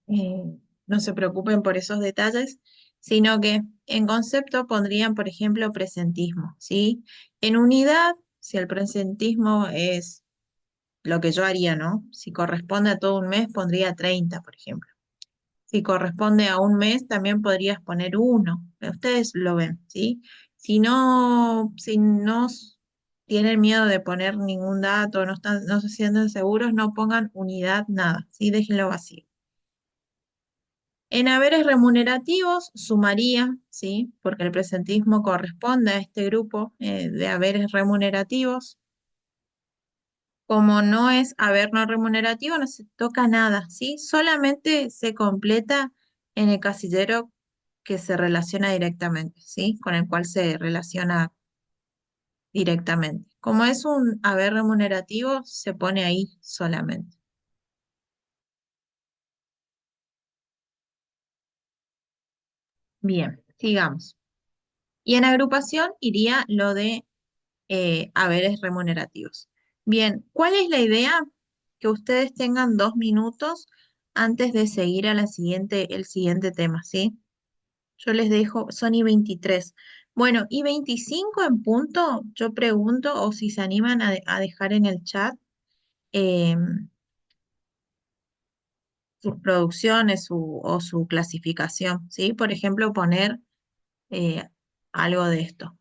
eh, no se preocupen por esos detalles, sino que en concepto pondrían, por ejemplo, presentismo, ¿sí? En unidad, si el presentismo es lo que yo haría, ¿no? Si corresponde a todo un mes, pondría 30, por ejemplo. Si corresponde a un mes, también podrías poner uno. Ustedes lo ven, ¿sí? Si no tienen miedo de poner ningún dato, no se sienten seguros, no pongan unidad, nada, ¿sí? Déjenlo vacío. En haberes remunerativos sumaría, ¿sí? Porque el presentismo corresponde a este grupo de haberes remunerativos. Como no es haber no remunerativo, no se toca nada, ¿sí? Solamente se completa en el casillero que se relaciona directamente, ¿sí? Con el cual se relaciona directamente. Como es un haber remunerativo, se pone ahí solamente. Bien, sigamos. Y en agrupación iría lo de haberes remunerativos. Bien, ¿cuál es la idea? Que ustedes tengan 2 minutos antes de seguir a el siguiente tema, ¿sí? Yo les dejo, son y 23. Bueno, y 25 en punto, yo pregunto, o si se animan a dejar en el chat eh, sus producciones o su clasificación, ¿sí? Por ejemplo, poner eh, algo de esto.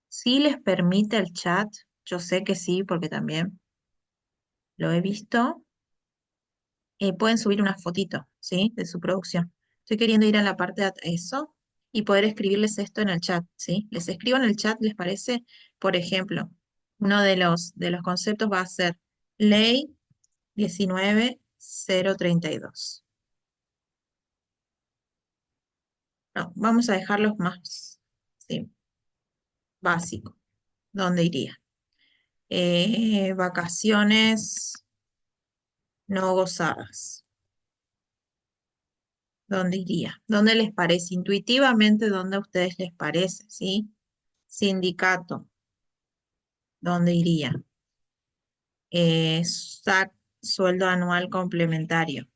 Si les permite el chat, yo sé que sí, porque también lo he visto, pueden subir una fotito, ¿sí? De su producción. Estoy queriendo ir a la parte de eso y poder escribirles esto en el chat, ¿sí? Les escribo en el chat, ¿les parece? Por ejemplo, uno de los conceptos va a ser Ley 19032. No, vamos a dejarlos más, sí, básico. ¿Dónde iría? Vacaciones no gozadas. ¿Dónde iría? ¿Dónde les parece? Intuitivamente, ¿dónde a ustedes les parece? ¿Sí? Sindicato, ¿dónde iría? SAC, sueldo anual complementario,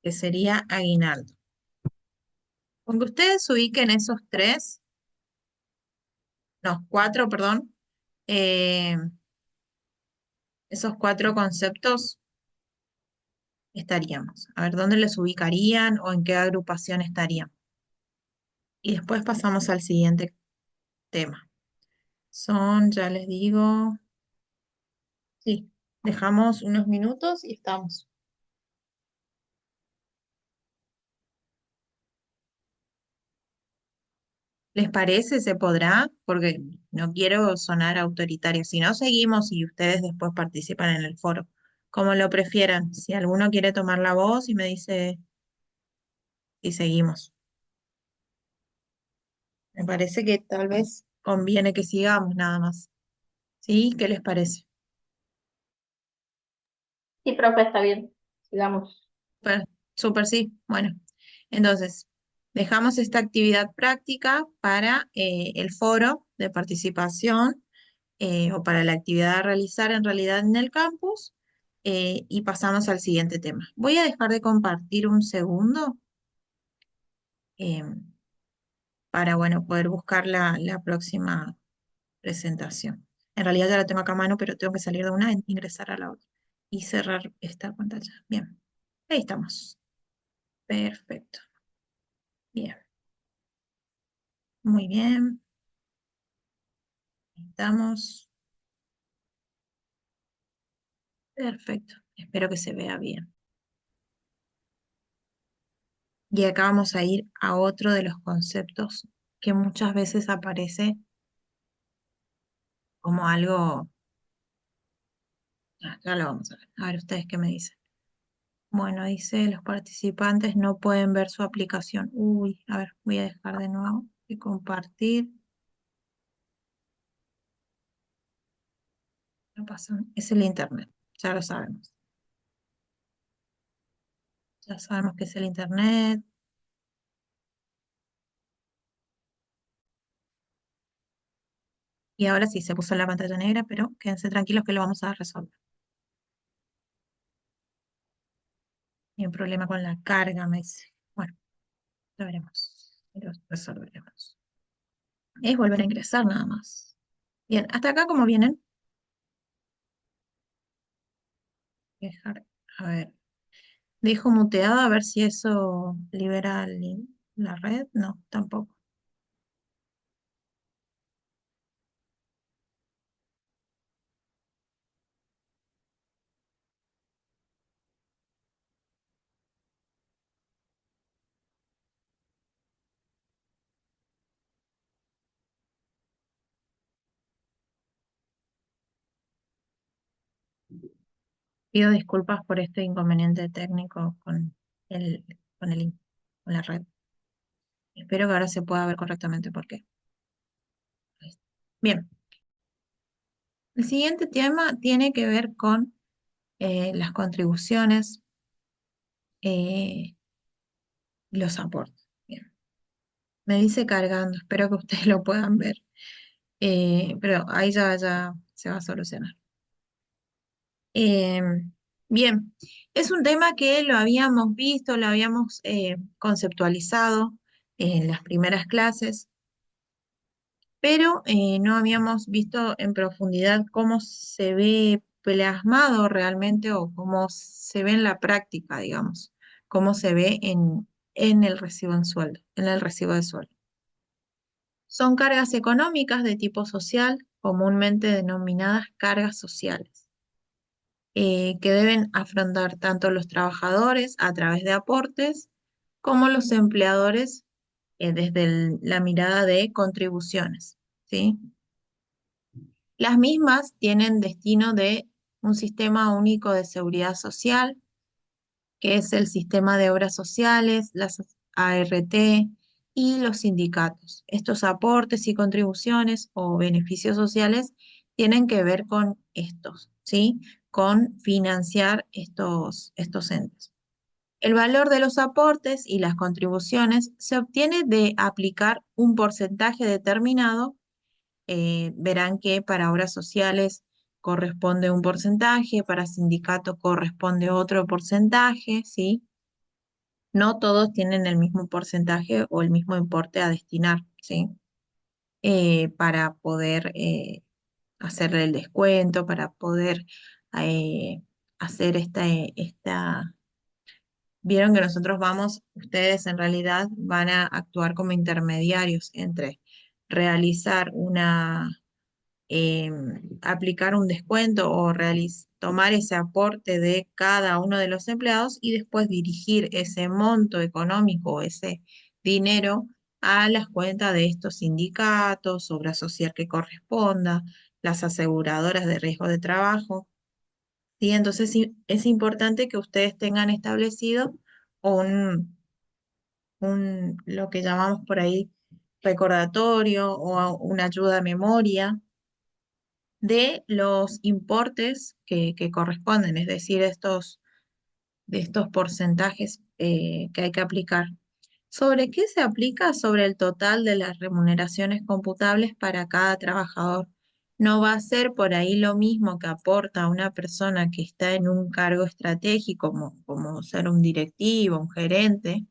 que sería aguinaldo. Con que ustedes ubiquen esos tres, no, cuatro, perdón, eh, esos cuatro conceptos estaríamos. A ver, ¿dónde les ubicarían o en qué agrupación estarían? Y después pasamos al siguiente tema. Son, ya les digo, sí, dejamos unos minutos y estamos. ¿Les parece? ¿Se podrá? Porque no quiero sonar autoritaria. Si no, seguimos y ustedes después participan en el foro. Como lo prefieran. Si alguno quiere tomar la voz y me dice y seguimos. Me parece que tal vez conviene que sigamos nada más. ¿Sí? ¿Qué les parece?
Sí, profe, está bien. Sigamos.
Súper, súper, sí. Bueno, entonces, dejamos esta actividad práctica para el foro de participación o para la actividad a realizar en realidad en el campus y pasamos al siguiente tema. Voy a dejar de compartir un segundo eh, para, bueno, poder buscar la próxima presentación. En realidad ya la tengo acá a mano, pero tengo que salir de una e ingresar a la otra y cerrar esta pantalla. Bien, ahí estamos. Perfecto. Bien, muy bien. Ahí estamos. Perfecto. Espero que se vea bien. Y acá vamos a ir a otro de los conceptos que muchas veces aparece como algo. Ya lo vamos a ver. A ver ustedes qué me dicen. Bueno, dice, los participantes no pueden ver su aplicación. Uy, a ver, voy a dejar de nuevo de compartir. No pasa, es el internet, ya lo sabemos. Ya sabemos que es el internet. Y ahora sí se puso la pantalla negra, pero quédense tranquilos que lo vamos a resolver. Hay un problema con la carga, me dice. Bueno, lo veremos. Lo resolveremos. Es volver a ingresar nada más. Bien, hasta acá, ¿cómo vienen? Dejar, a ver. Dejo muteada a ver si eso libera la red. No, tampoco. Pido disculpas por este inconveniente técnico el, con con la red. Espero que ahora se pueda ver correctamente por qué. Bien, el siguiente tema tiene que ver con las contribuciones y los aportes. Bien, me dice cargando, espero que ustedes lo puedan ver. Pero ahí ya se va a solucionar. Eh, Bien, es un tema que lo habíamos visto, lo habíamos conceptualizado en las primeras clases, pero no habíamos visto en profundidad cómo se ve plasmado realmente o cómo se ve en la práctica, digamos, cómo se ve en el recibo en sueldo, en el recibo de sueldo. Son cargas económicas de tipo social, comúnmente denominadas cargas sociales, que deben afrontar tanto los trabajadores a través de aportes como los empleadores desde la mirada de contribuciones, ¿sí? Las mismas tienen destino de un sistema único de seguridad social, que es el sistema de obras sociales, las ART y los sindicatos. Estos aportes y contribuciones o beneficios sociales tienen que ver con estos, ¿sí? Con financiar estos entes. El valor de los aportes y las contribuciones se obtiene de aplicar un porcentaje determinado. Verán que para obras sociales corresponde un porcentaje, para sindicato corresponde otro porcentaje, ¿sí? No todos tienen el mismo porcentaje o el mismo importe a destinar, ¿sí? Para poder hacerle el descuento, para poder hacer esta. Vieron que nosotros ustedes en realidad van a actuar como intermediarios entre realizar aplicar un descuento o tomar ese aporte de cada uno de los empleados y después dirigir ese monto económico, ese dinero a las cuentas de estos sindicatos, obra social que corresponda, las aseguradoras de riesgo de trabajo. ¿Sí? Entonces sí, es importante que ustedes tengan establecido un, lo que llamamos por ahí recordatorio o una ayuda a memoria de los importes que corresponden, es decir, de estos porcentajes que hay que aplicar. ¿Sobre qué se aplica? Sobre el total de las remuneraciones computables para cada trabajador. No va a ser por ahí lo mismo que aporta una persona que está en un cargo estratégico, como ser un directivo, un gerente,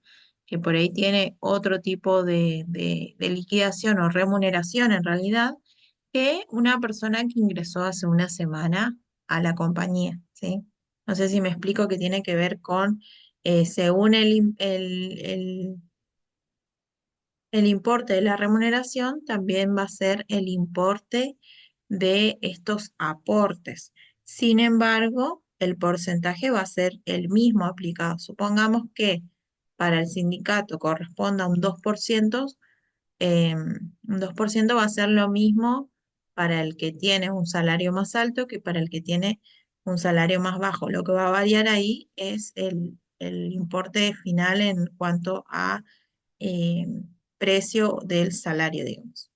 que por ahí tiene otro tipo de liquidación o remuneración en realidad, que una persona que ingresó hace una semana a la compañía, ¿sí? No sé si me explico, que tiene que ver con, según el importe de la remuneración, también va a ser el importe de estos aportes. Sin embargo, el porcentaje va a ser el mismo aplicado. Supongamos que para el sindicato corresponda un 2%, un 2% va a ser lo mismo para el que tiene un salario más alto que para el que tiene un salario más bajo. Lo que va a variar ahí es el importe final en cuanto a eh, precio del salario, digamos.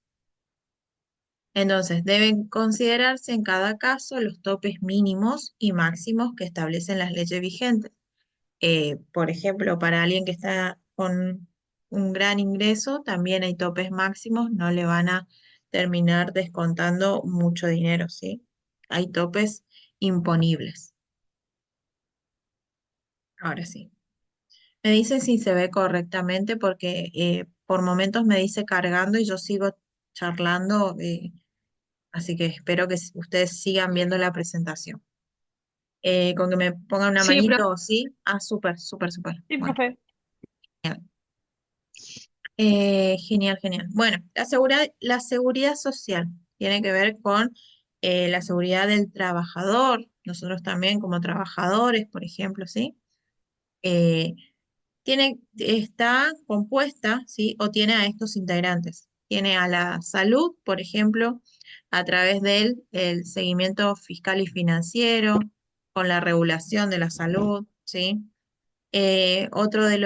Entonces, deben considerarse en cada caso los topes mínimos y máximos que establecen las leyes vigentes. Por ejemplo, para alguien que está con un gran ingreso, también hay topes máximos, no le van a terminar descontando mucho dinero, ¿sí? Hay topes imponibles. Ahora sí. Me dice si se ve correctamente porque por momentos me dice cargando y yo sigo charlando, así que espero que ustedes sigan viendo la presentación. Con que me pongan una
Sí, profe.
manito, ¿sí? Ah, súper, súper, súper.
Sí,
Bueno,
profe.
genial. Genial, genial. Bueno, la seguridad social tiene que ver con la seguridad del trabajador. Nosotros también como trabajadores, por ejemplo, ¿sí? Eh, está compuesta, ¿sí? O tiene a estos integrantes. Tiene a la salud, por ejemplo, a través del el seguimiento fiscal y financiero, con la regulación de la salud, ¿sí? Otro de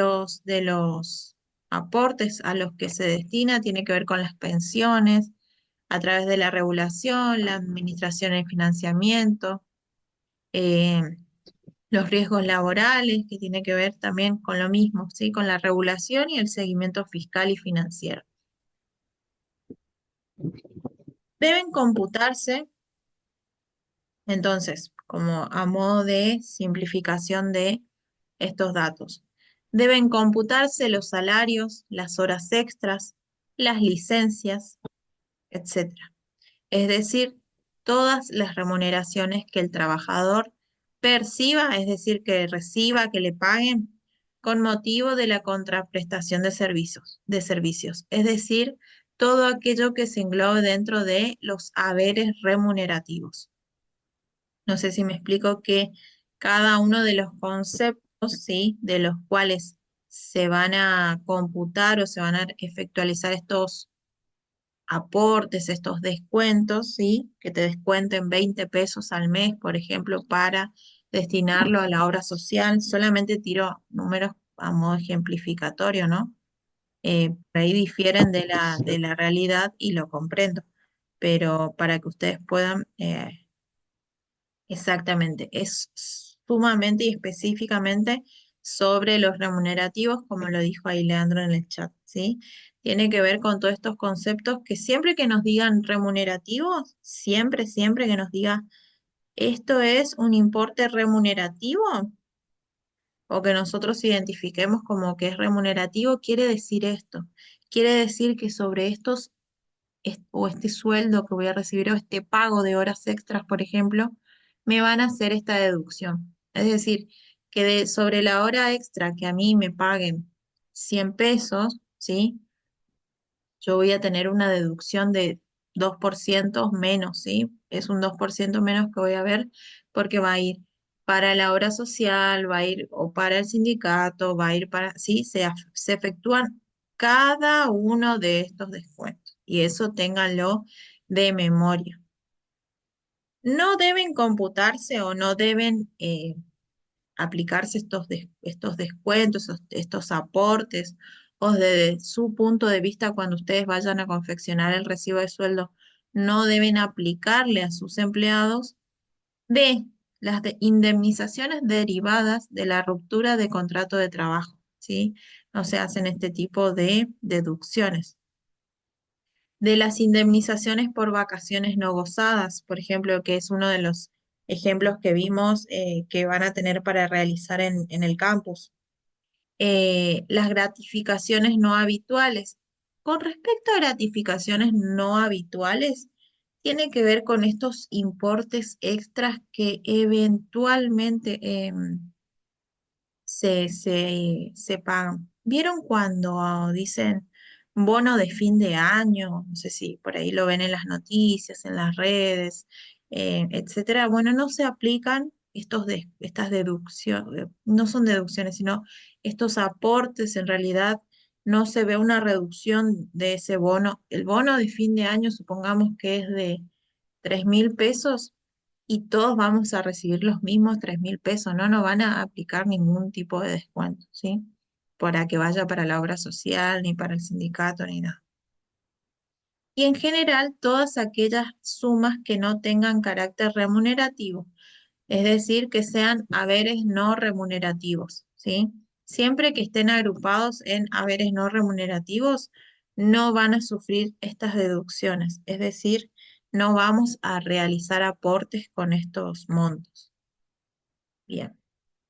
los aportes a los que se destina tiene que ver con las pensiones, a través de la regulación, la administración y financiamiento, eh, los riesgos laborales, que tiene que ver también con lo mismo, ¿sí? Con la regulación y el seguimiento fiscal y financiero. Deben computarse, entonces, como a modo de simplificación de estos datos. Deben computarse los salarios, las horas extras, las licencias, etcétera. Es decir, todas las remuneraciones que el trabajador perciba, es decir, que reciba, que le paguen con motivo de la contraprestación de servicios, es decir, todo aquello que se englobe dentro de los haberes remunerativos. No sé si me explico que cada uno de los conceptos, ¿sí? De los cuales se van a computar o se van a efectualizar estos aportes, estos descuentos, ¿sí? Que te descuenten 20 pesos al mes, por ejemplo, para destinarlo a la obra social. Solamente tiro números a modo ejemplificatorio, ¿no? Por ahí difieren de la realidad y lo comprendo, pero para que ustedes puedan exactamente, es sumamente y específicamente sobre los remunerativos, como lo dijo ahí Leandro en el chat, ¿sí? Tiene que ver con todos estos conceptos que siempre que nos digan remunerativos, siempre, siempre que nos diga esto es un importe remunerativo o que nosotros identifiquemos como que es remunerativo, quiere decir esto. Quiere decir que sobre estos o este sueldo que voy a recibir o este pago de horas extras, por ejemplo, me van a hacer esta deducción. Es decir, que sobre la hora extra que a mí me paguen 100 pesos, ¿sí? Yo voy a tener una deducción de 2% menos, ¿sí? Es un 2% menos que voy a ver porque va a ir para la obra social, va a ir o para el sindicato, va a ir para, sí, se efectúan cada uno de estos descuentos y eso ténganlo de memoria. No deben computarse o no deben aplicarse estos descuentos, estos aportes, o desde su punto de vista cuando ustedes vayan a confeccionar el recibo de sueldo, no deben aplicarle a sus empleados. B, las indemnizaciones derivadas de la ruptura de contrato de trabajo, ¿sí? No se hacen este tipo de deducciones. De las indemnizaciones por vacaciones no gozadas, por ejemplo, que es uno de los ejemplos que vimos que van a tener para realizar en el campus. Las gratificaciones no habituales. Con respecto a gratificaciones no habituales, tiene que ver con estos importes extras que eventualmente se pagan. ¿Vieron cuando dicen bono de fin de año? No sé si por ahí lo ven en las noticias, en las redes, etcétera. Bueno, no se aplican estas deducciones, no son deducciones, sino estos aportes. En realidad no se ve una reducción de ese bono. El bono de fin de año, supongamos que es de 3.000 pesos y todos vamos a recibir los mismos 3.000 pesos, no nos van a aplicar ningún tipo de descuento, ¿sí? Para que vaya para la obra social, ni para el sindicato, ni nada. Y en general, todas aquellas sumas que no tengan carácter remunerativo, es decir, que sean haberes no remunerativos, ¿sí? Siempre que estén agrupados en haberes no remunerativos, no van a sufrir estas deducciones, es decir, no vamos a realizar aportes con estos montos. Bien,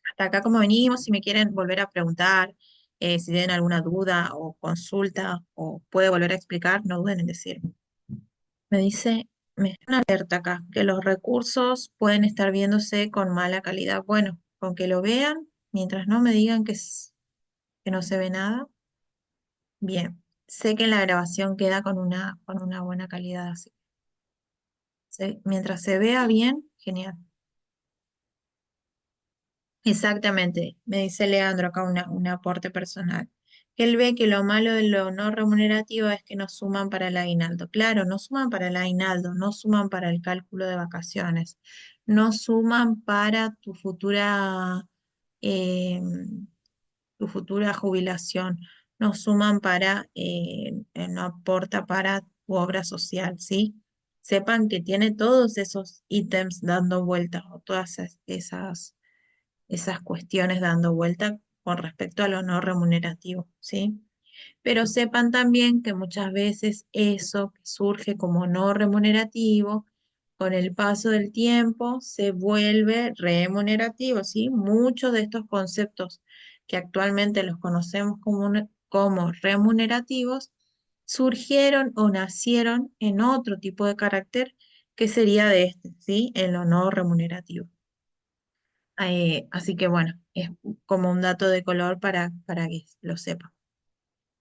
hasta acá como venimos, si me quieren volver a preguntar, si tienen alguna duda o consulta o puede volver a explicar, no duden en decirme. Me dice, me da una alerta acá, que los recursos pueden estar viéndose con mala calidad. Bueno, con que lo vean, mientras no me digan que no se ve nada, bien. Sé que en la grabación queda con una buena calidad, así. Mientras se vea bien, genial. Exactamente, me dice Leandro acá un aporte personal. Que él ve que lo malo de lo no remunerativo es que no suman para el aguinaldo. Claro, no suman para el aguinaldo, no suman para el cálculo de vacaciones, no suman para eh, tu futura jubilación, no suman no aporta para tu obra social, ¿sí? Sepan que tiene todos esos ítems dando vueltas o todas esas cuestiones dando vuelta con respecto a lo no remunerativo, ¿sí? Pero sepan también que muchas veces eso que surge como no remunerativo, con el paso del tiempo se vuelve remunerativo, ¿sí? Muchos de estos conceptos que actualmente los conocemos como remunerativos surgieron o nacieron en otro tipo de carácter que sería de este, ¿sí? En lo no remunerativo. Así que bueno, es como un dato de color para que lo sepan.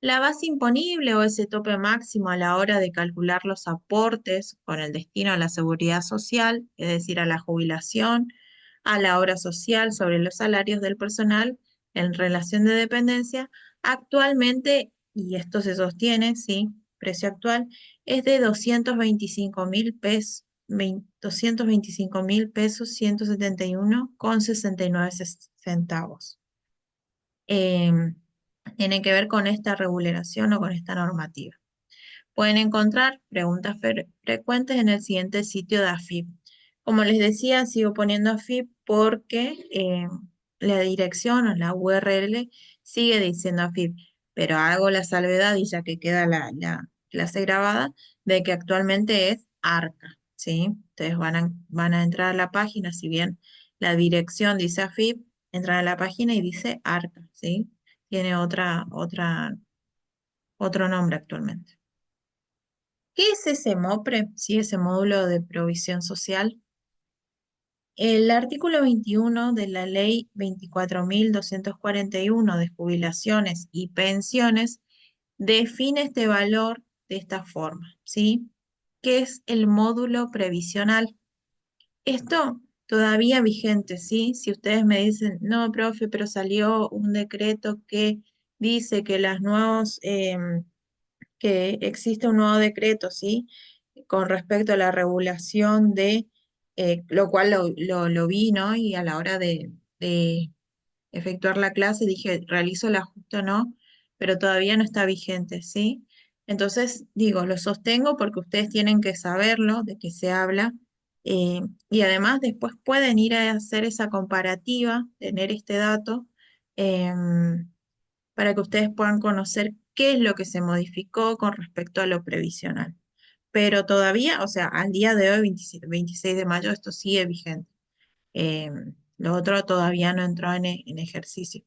La base imponible o ese tope máximo a la hora de calcular los aportes con el destino a la seguridad social, es decir, a la jubilación, a la obra social sobre los salarios del personal en relación de dependencia, actualmente, y esto se sostiene, sí, precio actual, es de 225.000 pesos, 225.000 pesos, 171,69 centavos. Tiene que ver con esta regulación o con esta normativa. Pueden encontrar preguntas frecuentes en el siguiente sitio de AFIP. Como les decía, sigo poniendo AFIP porque la dirección o la URL sigue diciendo AFIP, pero hago la salvedad y ya que queda la clase grabada de que actualmente es ARCA, ¿sí? Entonces van a entrar a la página, si bien la dirección dice AFIP, entran a la página y dice ARCA, ¿sí? Tiene otro nombre actualmente. ¿Qué es ese MOPRE? Sí, ese módulo de provisión social. El artículo 21 de la ley 24.241 de jubilaciones y pensiones define este valor de esta forma, ¿sí? ¿Qué es el módulo previsional? Esto todavía vigente, ¿sí? Si ustedes me dicen, no, profe, pero salió un decreto que dice que que existe un nuevo decreto, ¿sí? Con respecto a la regulación lo cual lo vi, ¿no? Y a la hora de efectuar la clase dije, ¿realizo el ajuste o no? Pero todavía no está vigente, ¿sí? Entonces, digo, lo sostengo porque ustedes tienen que saberlo, de qué se habla, y además después pueden ir a hacer esa comparativa, tener este dato, para que ustedes puedan conocer qué es lo que se modificó con respecto a lo previsional. Pero todavía, o sea, al día de hoy, 26 de mayo, esto sigue vigente. Eh, lo otro todavía no entró en ejercicio.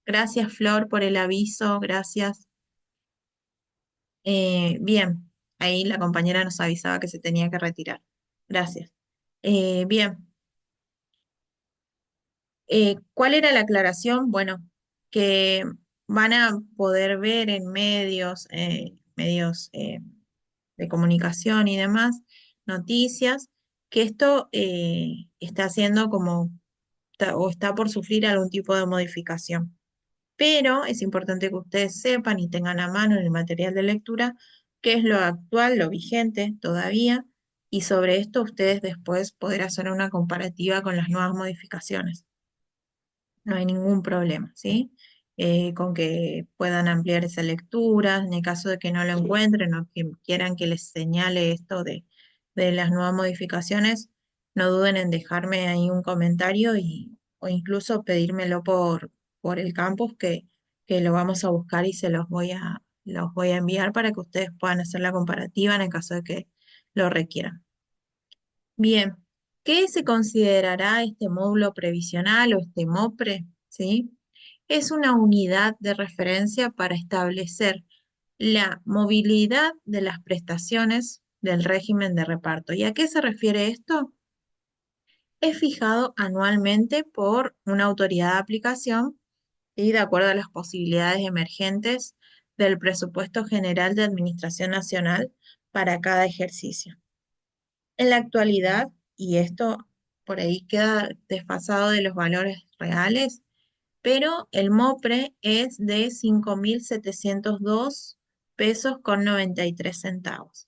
Gracias, Flor, por el aviso, gracias. Bien, ahí la compañera nos avisaba que se tenía que retirar. Gracias. Bien, ¿cuál era la aclaración? Bueno, que van a poder ver en medios de comunicación y demás, noticias, que esto está haciendo como, o está por sufrir algún tipo de modificación. Pero es importante que ustedes sepan y tengan a mano en el material de lectura qué es lo actual, lo vigente todavía, y sobre esto ustedes después poder hacer una comparativa con las nuevas modificaciones. No hay ningún problema, ¿sí? Con que puedan ampliar esa lectura, en el caso de que no lo encuentren o que quieran que les señale esto de las nuevas modificaciones, no duden en dejarme ahí un comentario o incluso pedírmelo por el campus que lo vamos a buscar y se los voy a enviar para que ustedes puedan hacer la comparativa en el caso de que lo requieran. Bien, ¿qué se considerará este módulo previsional o este MOPRE? ¿Sí? Es una unidad de referencia para establecer la movilidad de las prestaciones del régimen de reparto. ¿Y a qué se refiere esto? Es fijado anualmente por una autoridad de aplicación y de acuerdo a las posibilidades emergentes del presupuesto general de Administración Nacional para cada ejercicio. En la actualidad, y esto por ahí queda desfasado de los valores reales, pero el MOPRE es de 5.702 pesos con 93 centavos.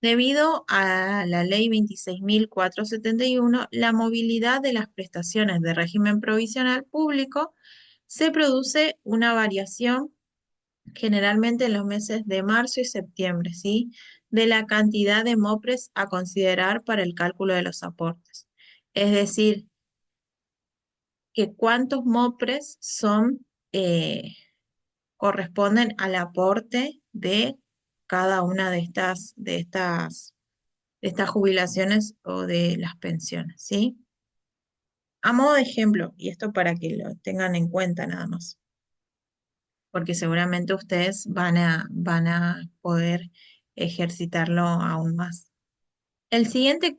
Debido a la ley 26.471, la movilidad de las prestaciones de régimen provisional público se produce una variación generalmente en los meses de marzo y septiembre, ¿sí? De la cantidad de MOPRES a considerar para el cálculo de los aportes. Es decir, que cuántos MOPRES corresponden al aporte de cada una de estas jubilaciones o de las pensiones, ¿sí? A modo de ejemplo, y esto para que lo tengan en cuenta nada más, porque seguramente ustedes van a poder ejercitarlo aún más. En el siguiente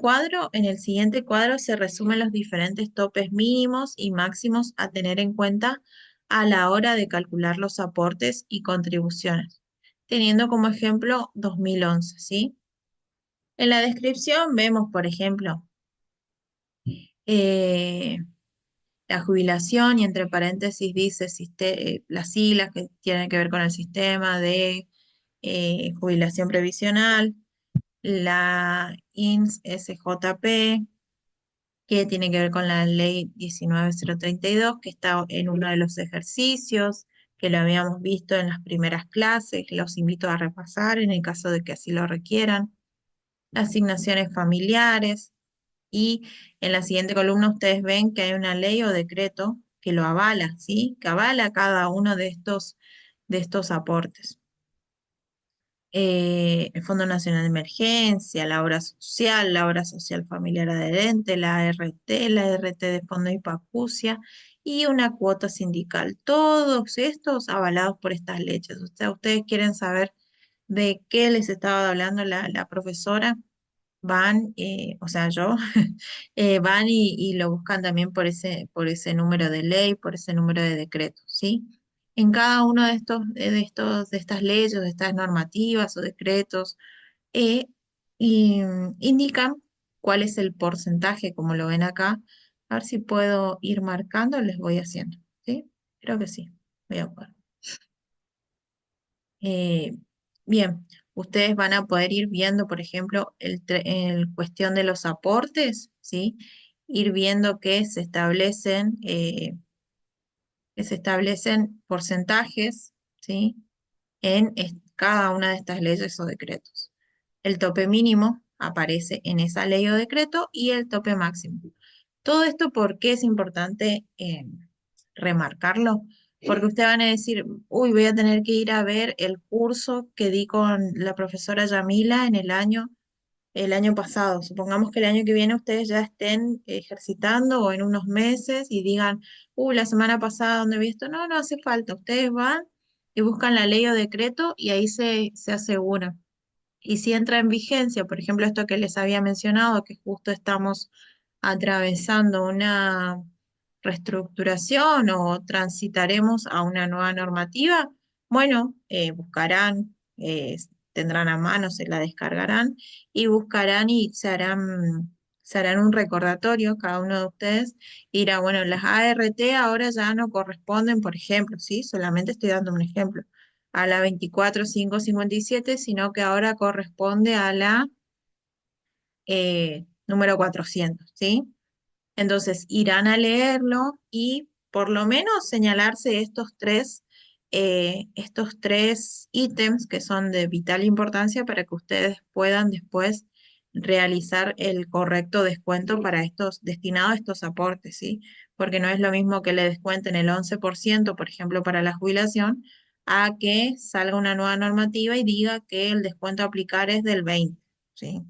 cuadro se resumen los diferentes topes mínimos y máximos a tener en cuenta a la hora de calcular los aportes y contribuciones, teniendo como ejemplo 2011, ¿sí? En la descripción vemos, por ejemplo, eh, la jubilación y entre paréntesis dice las siglas que tienen que ver con el sistema de jubilación previsional, la INS SJP, que tiene que ver con la ley 19032, que está en uno de los ejercicios, que lo habíamos visto en las primeras clases, los invito a repasar en el caso de que así lo requieran. Asignaciones familiares, y en la siguiente columna ustedes ven que hay una ley o decreto que lo avala, ¿sí? Que avala cada uno de estos aportes. El Fondo Nacional de Emergencia, la obra social familiar adherente, la RT de Fondo Hipacusia y una cuota sindical. Todos estos avalados por estas leyes. O sea, ustedes quieren saber de qué les estaba hablando la profesora, van, o sea, yo, van y lo buscan también por ese número de ley, por ese número de decreto, ¿sí? En cada uno de estas leyes, de estas normativas o decretos, eh, indican cuál es el porcentaje, como lo ven acá. A ver si puedo ir marcando, les voy haciendo, ¿sí? Creo que sí, voy a poder. Eh, Bien, ustedes van a poder ir viendo, por ejemplo, el cuestión de los aportes, ¿sí? Ir viendo que se establecen porcentajes, ¿sí? cada una de estas leyes o decretos. El tope mínimo aparece en esa ley o decreto y el tope máximo. Todo esto, ¿por qué es importante remarcarlo? Porque ustedes van a decir, uy, voy a tener que ir a ver el curso que di con la profesora Yamila en el año pasado. Supongamos que el año que viene ustedes ya estén ejercitando o en unos meses y digan, la semana pasada donde vi esto, no, no hace falta. Ustedes van y buscan la ley o decreto y ahí se aseguran. Y si entra en vigencia, por ejemplo, esto que les había mencionado, que justo estamos atravesando una reestructuración o transitaremos a una nueva normativa, bueno, buscarán, tendrán a mano, se la descargarán y buscarán y se harán un recordatorio, cada uno de ustedes dirá, bueno, las ART ahora ya no corresponden, por ejemplo, ¿sí? Solamente estoy dando un ejemplo a la 24.557, sino que ahora corresponde a la número 400, ¿sí? Entonces irán a leerlo y por lo menos señalarse estos tres ítems que son de vital importancia para que ustedes puedan después realizar el correcto descuento para destinado a estos aportes, ¿sí? Porque no es lo mismo que le descuenten el 11%, por ejemplo, para la jubilación, a que salga una nueva normativa y diga que el descuento a aplicar es del 20%, ¿sí?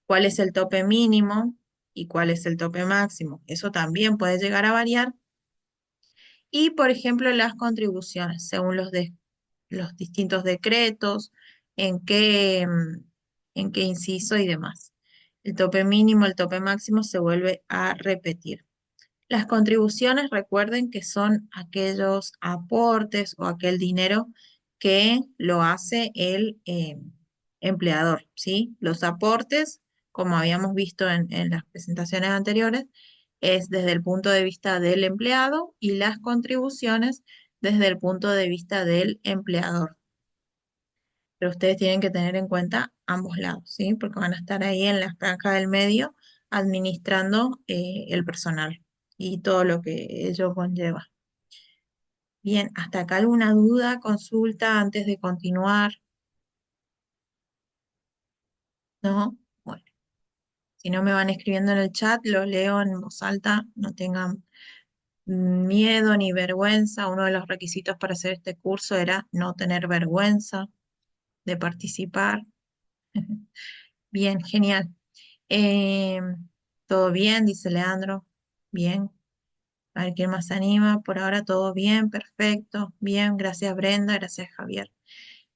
¿Cuál es el tope mínimo y cuál es el tope máximo? Eso también puede llegar a variar. Y, por ejemplo, las contribuciones, según los distintos decretos, en qué inciso y demás. El tope mínimo, el tope máximo se vuelve a repetir. Las contribuciones, recuerden que son aquellos aportes o aquel dinero que lo hace el empleador, ¿sí? Los aportes, como habíamos visto en las presentaciones anteriores, es desde el punto de vista del empleado y las contribuciones desde el punto de vista del empleador. Pero ustedes tienen que tener en cuenta ambos lados, ¿sí? Porque van a estar ahí en la franja del medio administrando el personal y todo lo que ello conlleva. Bien, ¿hasta acá alguna duda, consulta antes de continuar? ¿No? Bueno, si no me van escribiendo en el chat, lo leo en voz alta, no tengan miedo ni vergüenza. Uno de los requisitos para hacer este curso era no tener vergüenza de participar. Bien, genial. Eh, ¿Todo bien? Dice Leandro. Bien. A ver quién más se anima. Por ahora todo bien, perfecto. Bien, gracias Brenda, gracias Javier.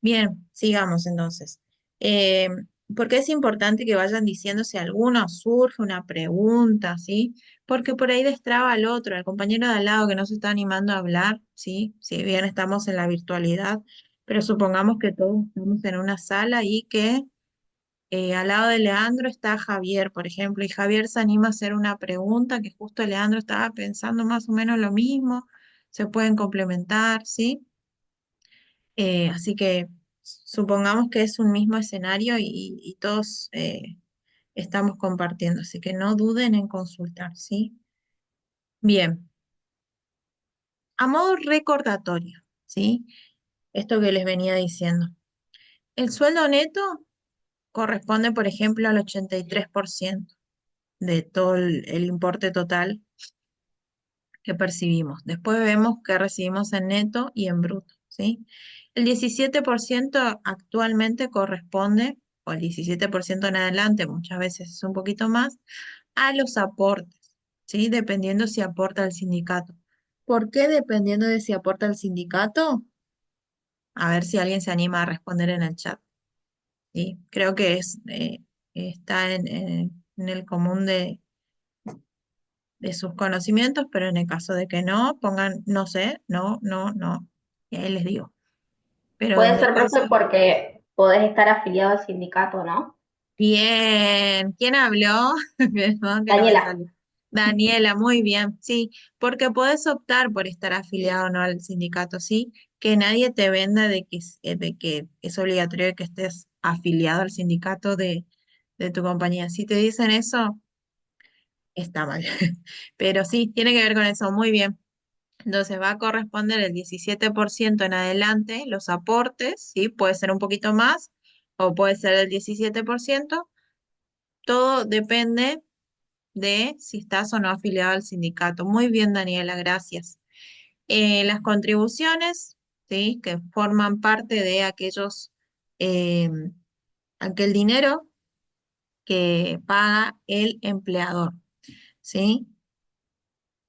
Bien, sigamos entonces. Eh, Porque es importante que vayan diciendo si alguno surge una pregunta, ¿sí? Porque por ahí destraba al otro, al compañero de al lado que no se está animando a hablar, ¿sí? Si bien estamos en la virtualidad, pero supongamos que todos estamos en una sala y que al lado de Leandro está Javier, por ejemplo, y Javier se anima a hacer una pregunta que justo Leandro estaba pensando más o menos lo mismo, se pueden complementar, ¿sí? Así que supongamos que es un mismo escenario y todos estamos compartiendo, así que no duden en consultar, ¿sí? Bien, a modo recordatorio, ¿sí? Esto que les venía diciendo. El sueldo neto corresponde, por ejemplo, al 83% de todo el importe total que percibimos. Después vemos que recibimos en neto y en bruto, ¿sí? El 17% actualmente corresponde, o el 17% en adelante, muchas veces es un poquito más, a los aportes, ¿sí? Dependiendo si aporta el sindicato. ¿Por qué dependiendo de si aporta el sindicato? A ver si alguien se anima a responder en el chat, ¿sí? Creo que está en el común de sus conocimientos, pero en el caso de que no, pongan no sé, no, no, no, y ahí les digo. Pero
Puede
en el
ser,
caso,
profe, porque podés estar afiliado al sindicato, ¿no?
bien, ¿quién habló? Perdón que no me
Daniela,
salió. Daniela, muy bien, sí, porque puedes optar por estar afiliado o no al sindicato, ¿sí? Que nadie te venda de que es obligatorio que estés afiliado al sindicato de tu compañía. Si te dicen eso, está mal. Pero sí, tiene que ver con eso, muy bien. Entonces va a corresponder el 17% en adelante, los aportes, ¿sí? Puede ser un poquito más o puede ser el 17%. Todo depende de si estás o no afiliado al sindicato. Muy bien, Daniela, gracias. Las contribuciones, ¿sí? Que forman parte de eh, aquel dinero que paga el empleador, ¿sí?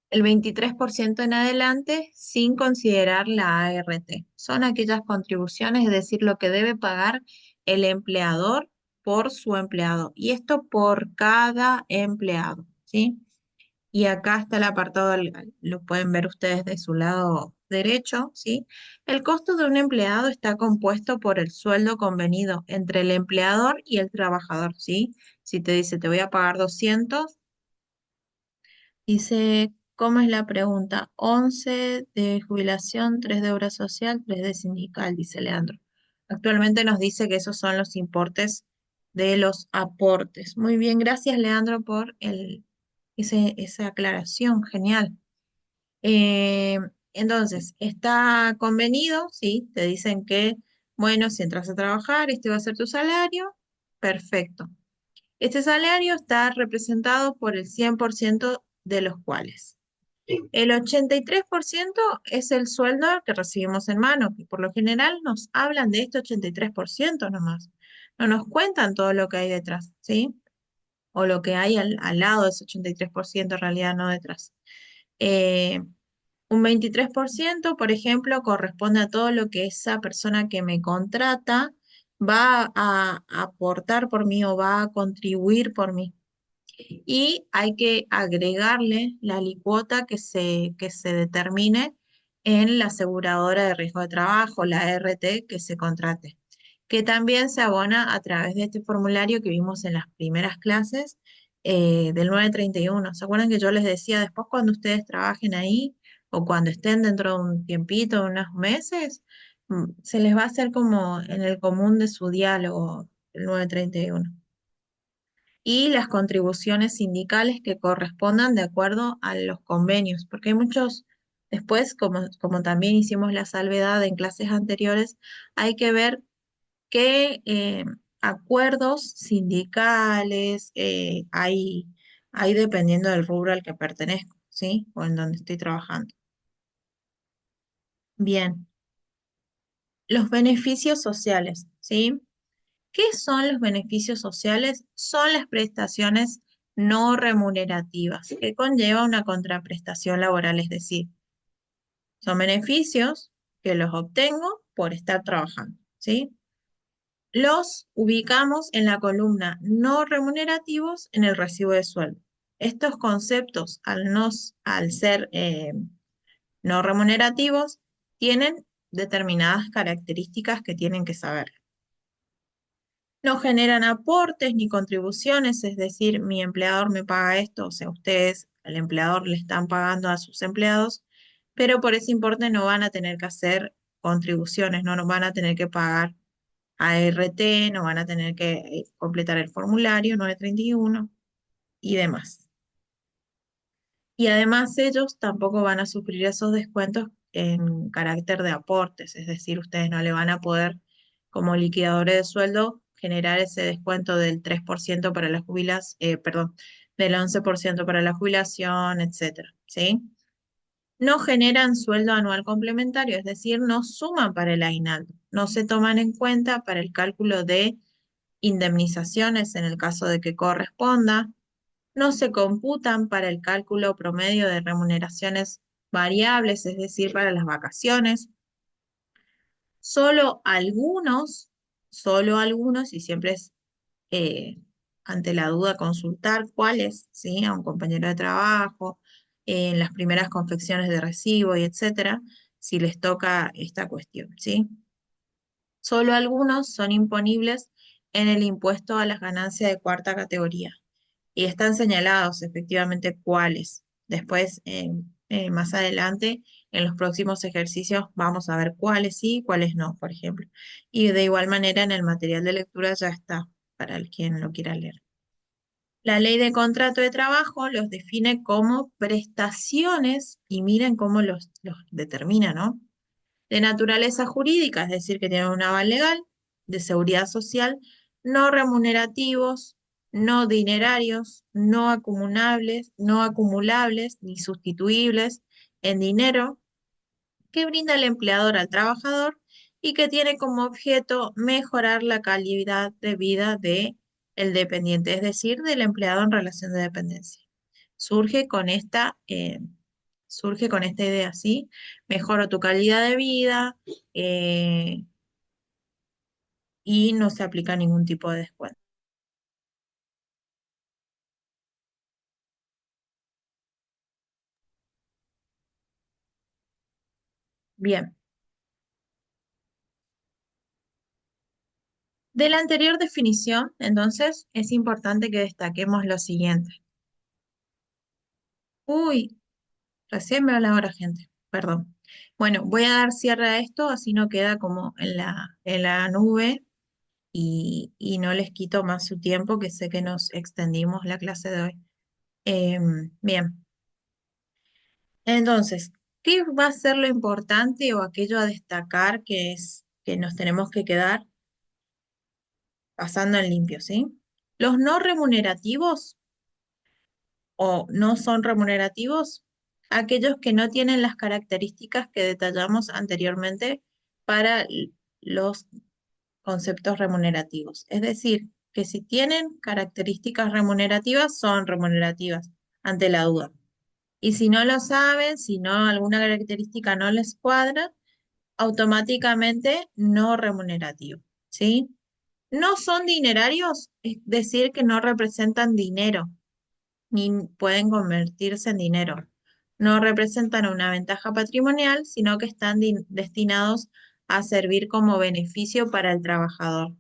El 23% en adelante sin considerar la ART. Son aquellas contribuciones, es decir, lo que debe pagar el empleador por su empleado. Y esto por cada empleado, ¿sí? Y acá está el apartado, lo pueden ver ustedes de su lado derecho, ¿sí? El costo de un empleado está compuesto por el sueldo convenido entre el empleador y el trabajador, ¿sí? Si te dice, te voy a pagar 200, dice, ¿cómo es la pregunta? 11 de jubilación, 3 de obra social, 3 de sindical, dice Leandro. Actualmente nos dice que esos son los importes de los aportes. Muy bien, gracias Leandro por esa aclaración, genial. Eh, entonces, está convenido, ¿sí? Te dicen que, bueno, si entras a trabajar, este va a ser tu salario, perfecto. Este salario está representado por el 100% de los cuales. El 83% es el sueldo que recibimos en mano, que por lo general nos hablan de este 83% nomás. No nos cuentan todo lo que hay detrás, ¿sí? O lo que hay al lado de ese 83%, en realidad no detrás. Eh, un 23%, por ejemplo, corresponde a todo lo que esa persona que me contrata va a aportar por mí o va a contribuir por mí. Y hay que agregarle la alicuota que se determine en la aseguradora de riesgo de trabajo, la ART, que se contrate, que también se abona a través de este formulario que vimos en las primeras clases del 931. ¿Se acuerdan que yo les decía después cuando ustedes trabajen ahí o cuando estén dentro de un tiempito, unos meses, se les va a hacer como en el común de su diálogo el 931 y las contribuciones sindicales que correspondan de acuerdo a los convenios, porque hay muchos, después, como también hicimos la salvedad en clases anteriores, hay que ver qué acuerdos sindicales hay dependiendo del rubro al que pertenezco, ¿sí? O en donde estoy trabajando. Bien, los beneficios sociales, ¿sí? ¿Qué son los beneficios sociales? Son las prestaciones no remunerativas, que conlleva una contraprestación laboral, es decir, son beneficios que los obtengo por estar trabajando, ¿sí? Los ubicamos en la columna no remunerativos en el recibo de sueldo. Estos conceptos, al ser no remunerativos, tienen determinadas características que tienen que saber. No generan aportes ni contribuciones, es decir, mi empleador me paga esto, o sea, ustedes, al empleador le están pagando a sus empleados, pero por ese importe no van a tener que hacer contribuciones, no nos van a tener que pagar ART, no van a tener que completar el formulario 931 y demás. Y además ellos tampoco van a sufrir esos descuentos en carácter de aportes, es decir, ustedes no le van a poder, como liquidadores de sueldo, generar ese descuento del 3% para las perdón, del 11% para la jubilación, etcétera, ¿sí? No generan sueldo anual complementario, es decir, no suman para el aguinaldo, no se toman en cuenta para el cálculo de indemnizaciones en el caso de que corresponda, no se computan para el cálculo promedio de remuneraciones variables, es decir, para las vacaciones. Solo solo algunos, y siempre es eh, ante la duda consultar cuáles, ¿sí? A un compañero de trabajo, en las primeras confecciones de recibo y etcétera, si les toca esta cuestión, ¿sí? Solo algunos son imponibles en el impuesto a las ganancias de cuarta categoría. Y están señalados efectivamente cuáles. Después, más adelante, en los próximos ejercicios, vamos a ver cuáles sí y cuáles no, por ejemplo. Y de igual manera, en el material de lectura ya está para el quien lo quiera leer. La ley de contrato de trabajo los define como prestaciones y miren cómo los determina, ¿no? De naturaleza jurídica, es decir, que tienen un aval legal, de seguridad social, no remunerativos, no dinerarios, no acumulables ni sustituibles en dinero, que brinda el empleador al trabajador y que tiene como objeto mejorar la calidad de vida de el dependiente, es decir, del empleado en relación de dependencia. Surge con surge con esta idea, ¿sí? Mejoro tu calidad de vida eh, y no se aplica ningún tipo de descuento. Bien, de la anterior definición, entonces, es importante que destaquemos lo siguiente. Uy, recién me habla ahora, gente, perdón. Bueno, voy a dar cierre a esto, así no queda como en la nube y no les quito más su tiempo, que sé que nos extendimos la clase de hoy. Bien, entonces, ¿qué va a ser lo importante o aquello a destacar que es que nos tenemos que quedar pasando en limpio, ¿sí? Los no remunerativos o no son remunerativos, aquellos que no tienen las características que detallamos anteriormente para los conceptos remunerativos. Es decir, que si tienen características remunerativas, son remunerativas ante la duda. Y si no lo saben, si no alguna característica no les cuadra, automáticamente no remunerativo, ¿sí? No son dinerarios, es decir, que no representan dinero ni pueden convertirse en dinero. No representan una ventaja patrimonial, sino que están destinados a servir como beneficio para el trabajador,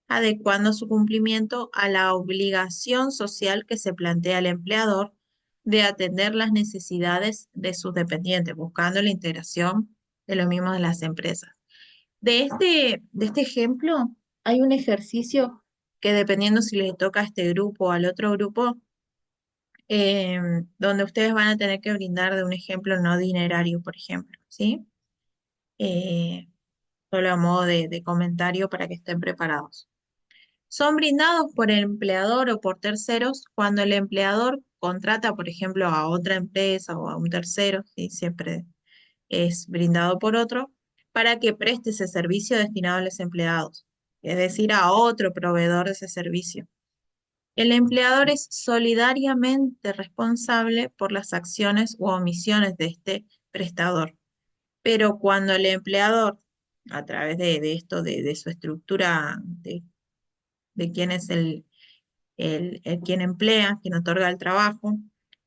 adecuando su cumplimiento a la obligación social que se plantea el empleador de atender las necesidades de sus dependientes, buscando la integración de lo mismo de las empresas. De este ejemplo, hay un ejercicio que dependiendo si le toca a este grupo o al otro grupo, donde ustedes van a tener que brindar de un ejemplo no dinerario, por ejemplo, ¿sí? Eh, Solo a modo de comentario para que estén preparados. Son brindados por el empleador o por terceros cuando el empleador contrata, por ejemplo, a otra empresa o a un tercero, ¿sí? Siempre es brindado por otro, para que preste ese servicio destinado a los empleados, es decir, a otro proveedor de ese servicio. El empleador es solidariamente responsable por las acciones u omisiones de este prestador, pero cuando el empleador, a través de esto, de su estructura, de quién es el quien emplea, quien otorga el trabajo,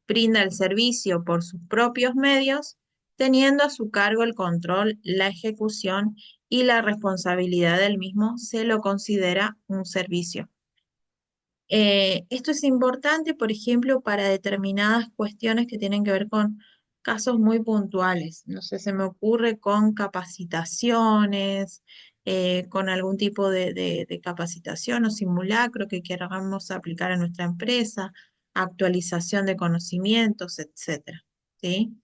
brinda el servicio por sus propios medios, teniendo a su cargo el control, la ejecución y la responsabilidad del mismo, se lo considera un servicio. Esto es importante, por ejemplo, para determinadas cuestiones que tienen que ver con casos muy puntuales. No sé, se me ocurre con capacitaciones, con algún tipo de capacitación o simulacro que queramos aplicar a nuestra empresa, actualización de conocimientos, etcétera. ¿Sí?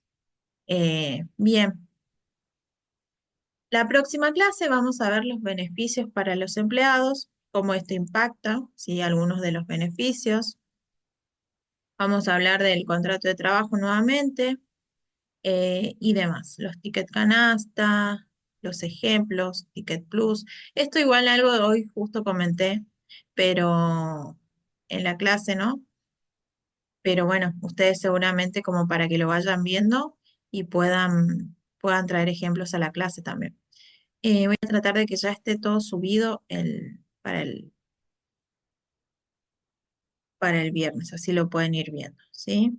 Bien, la próxima clase vamos a ver los beneficios para los empleados, cómo esto impacta, ¿sí? Algunos de los beneficios. Vamos a hablar del contrato de trabajo nuevamente y demás. Los tickets canasta, los ejemplos, Ticket Plus. Esto igual algo de hoy justo comenté, pero en la clase, ¿no? Pero bueno, ustedes seguramente como para que lo vayan viendo y puedan traer ejemplos a la clase también. Voy a tratar de que ya esté todo subido para el viernes, así lo pueden ir viendo, ¿sí?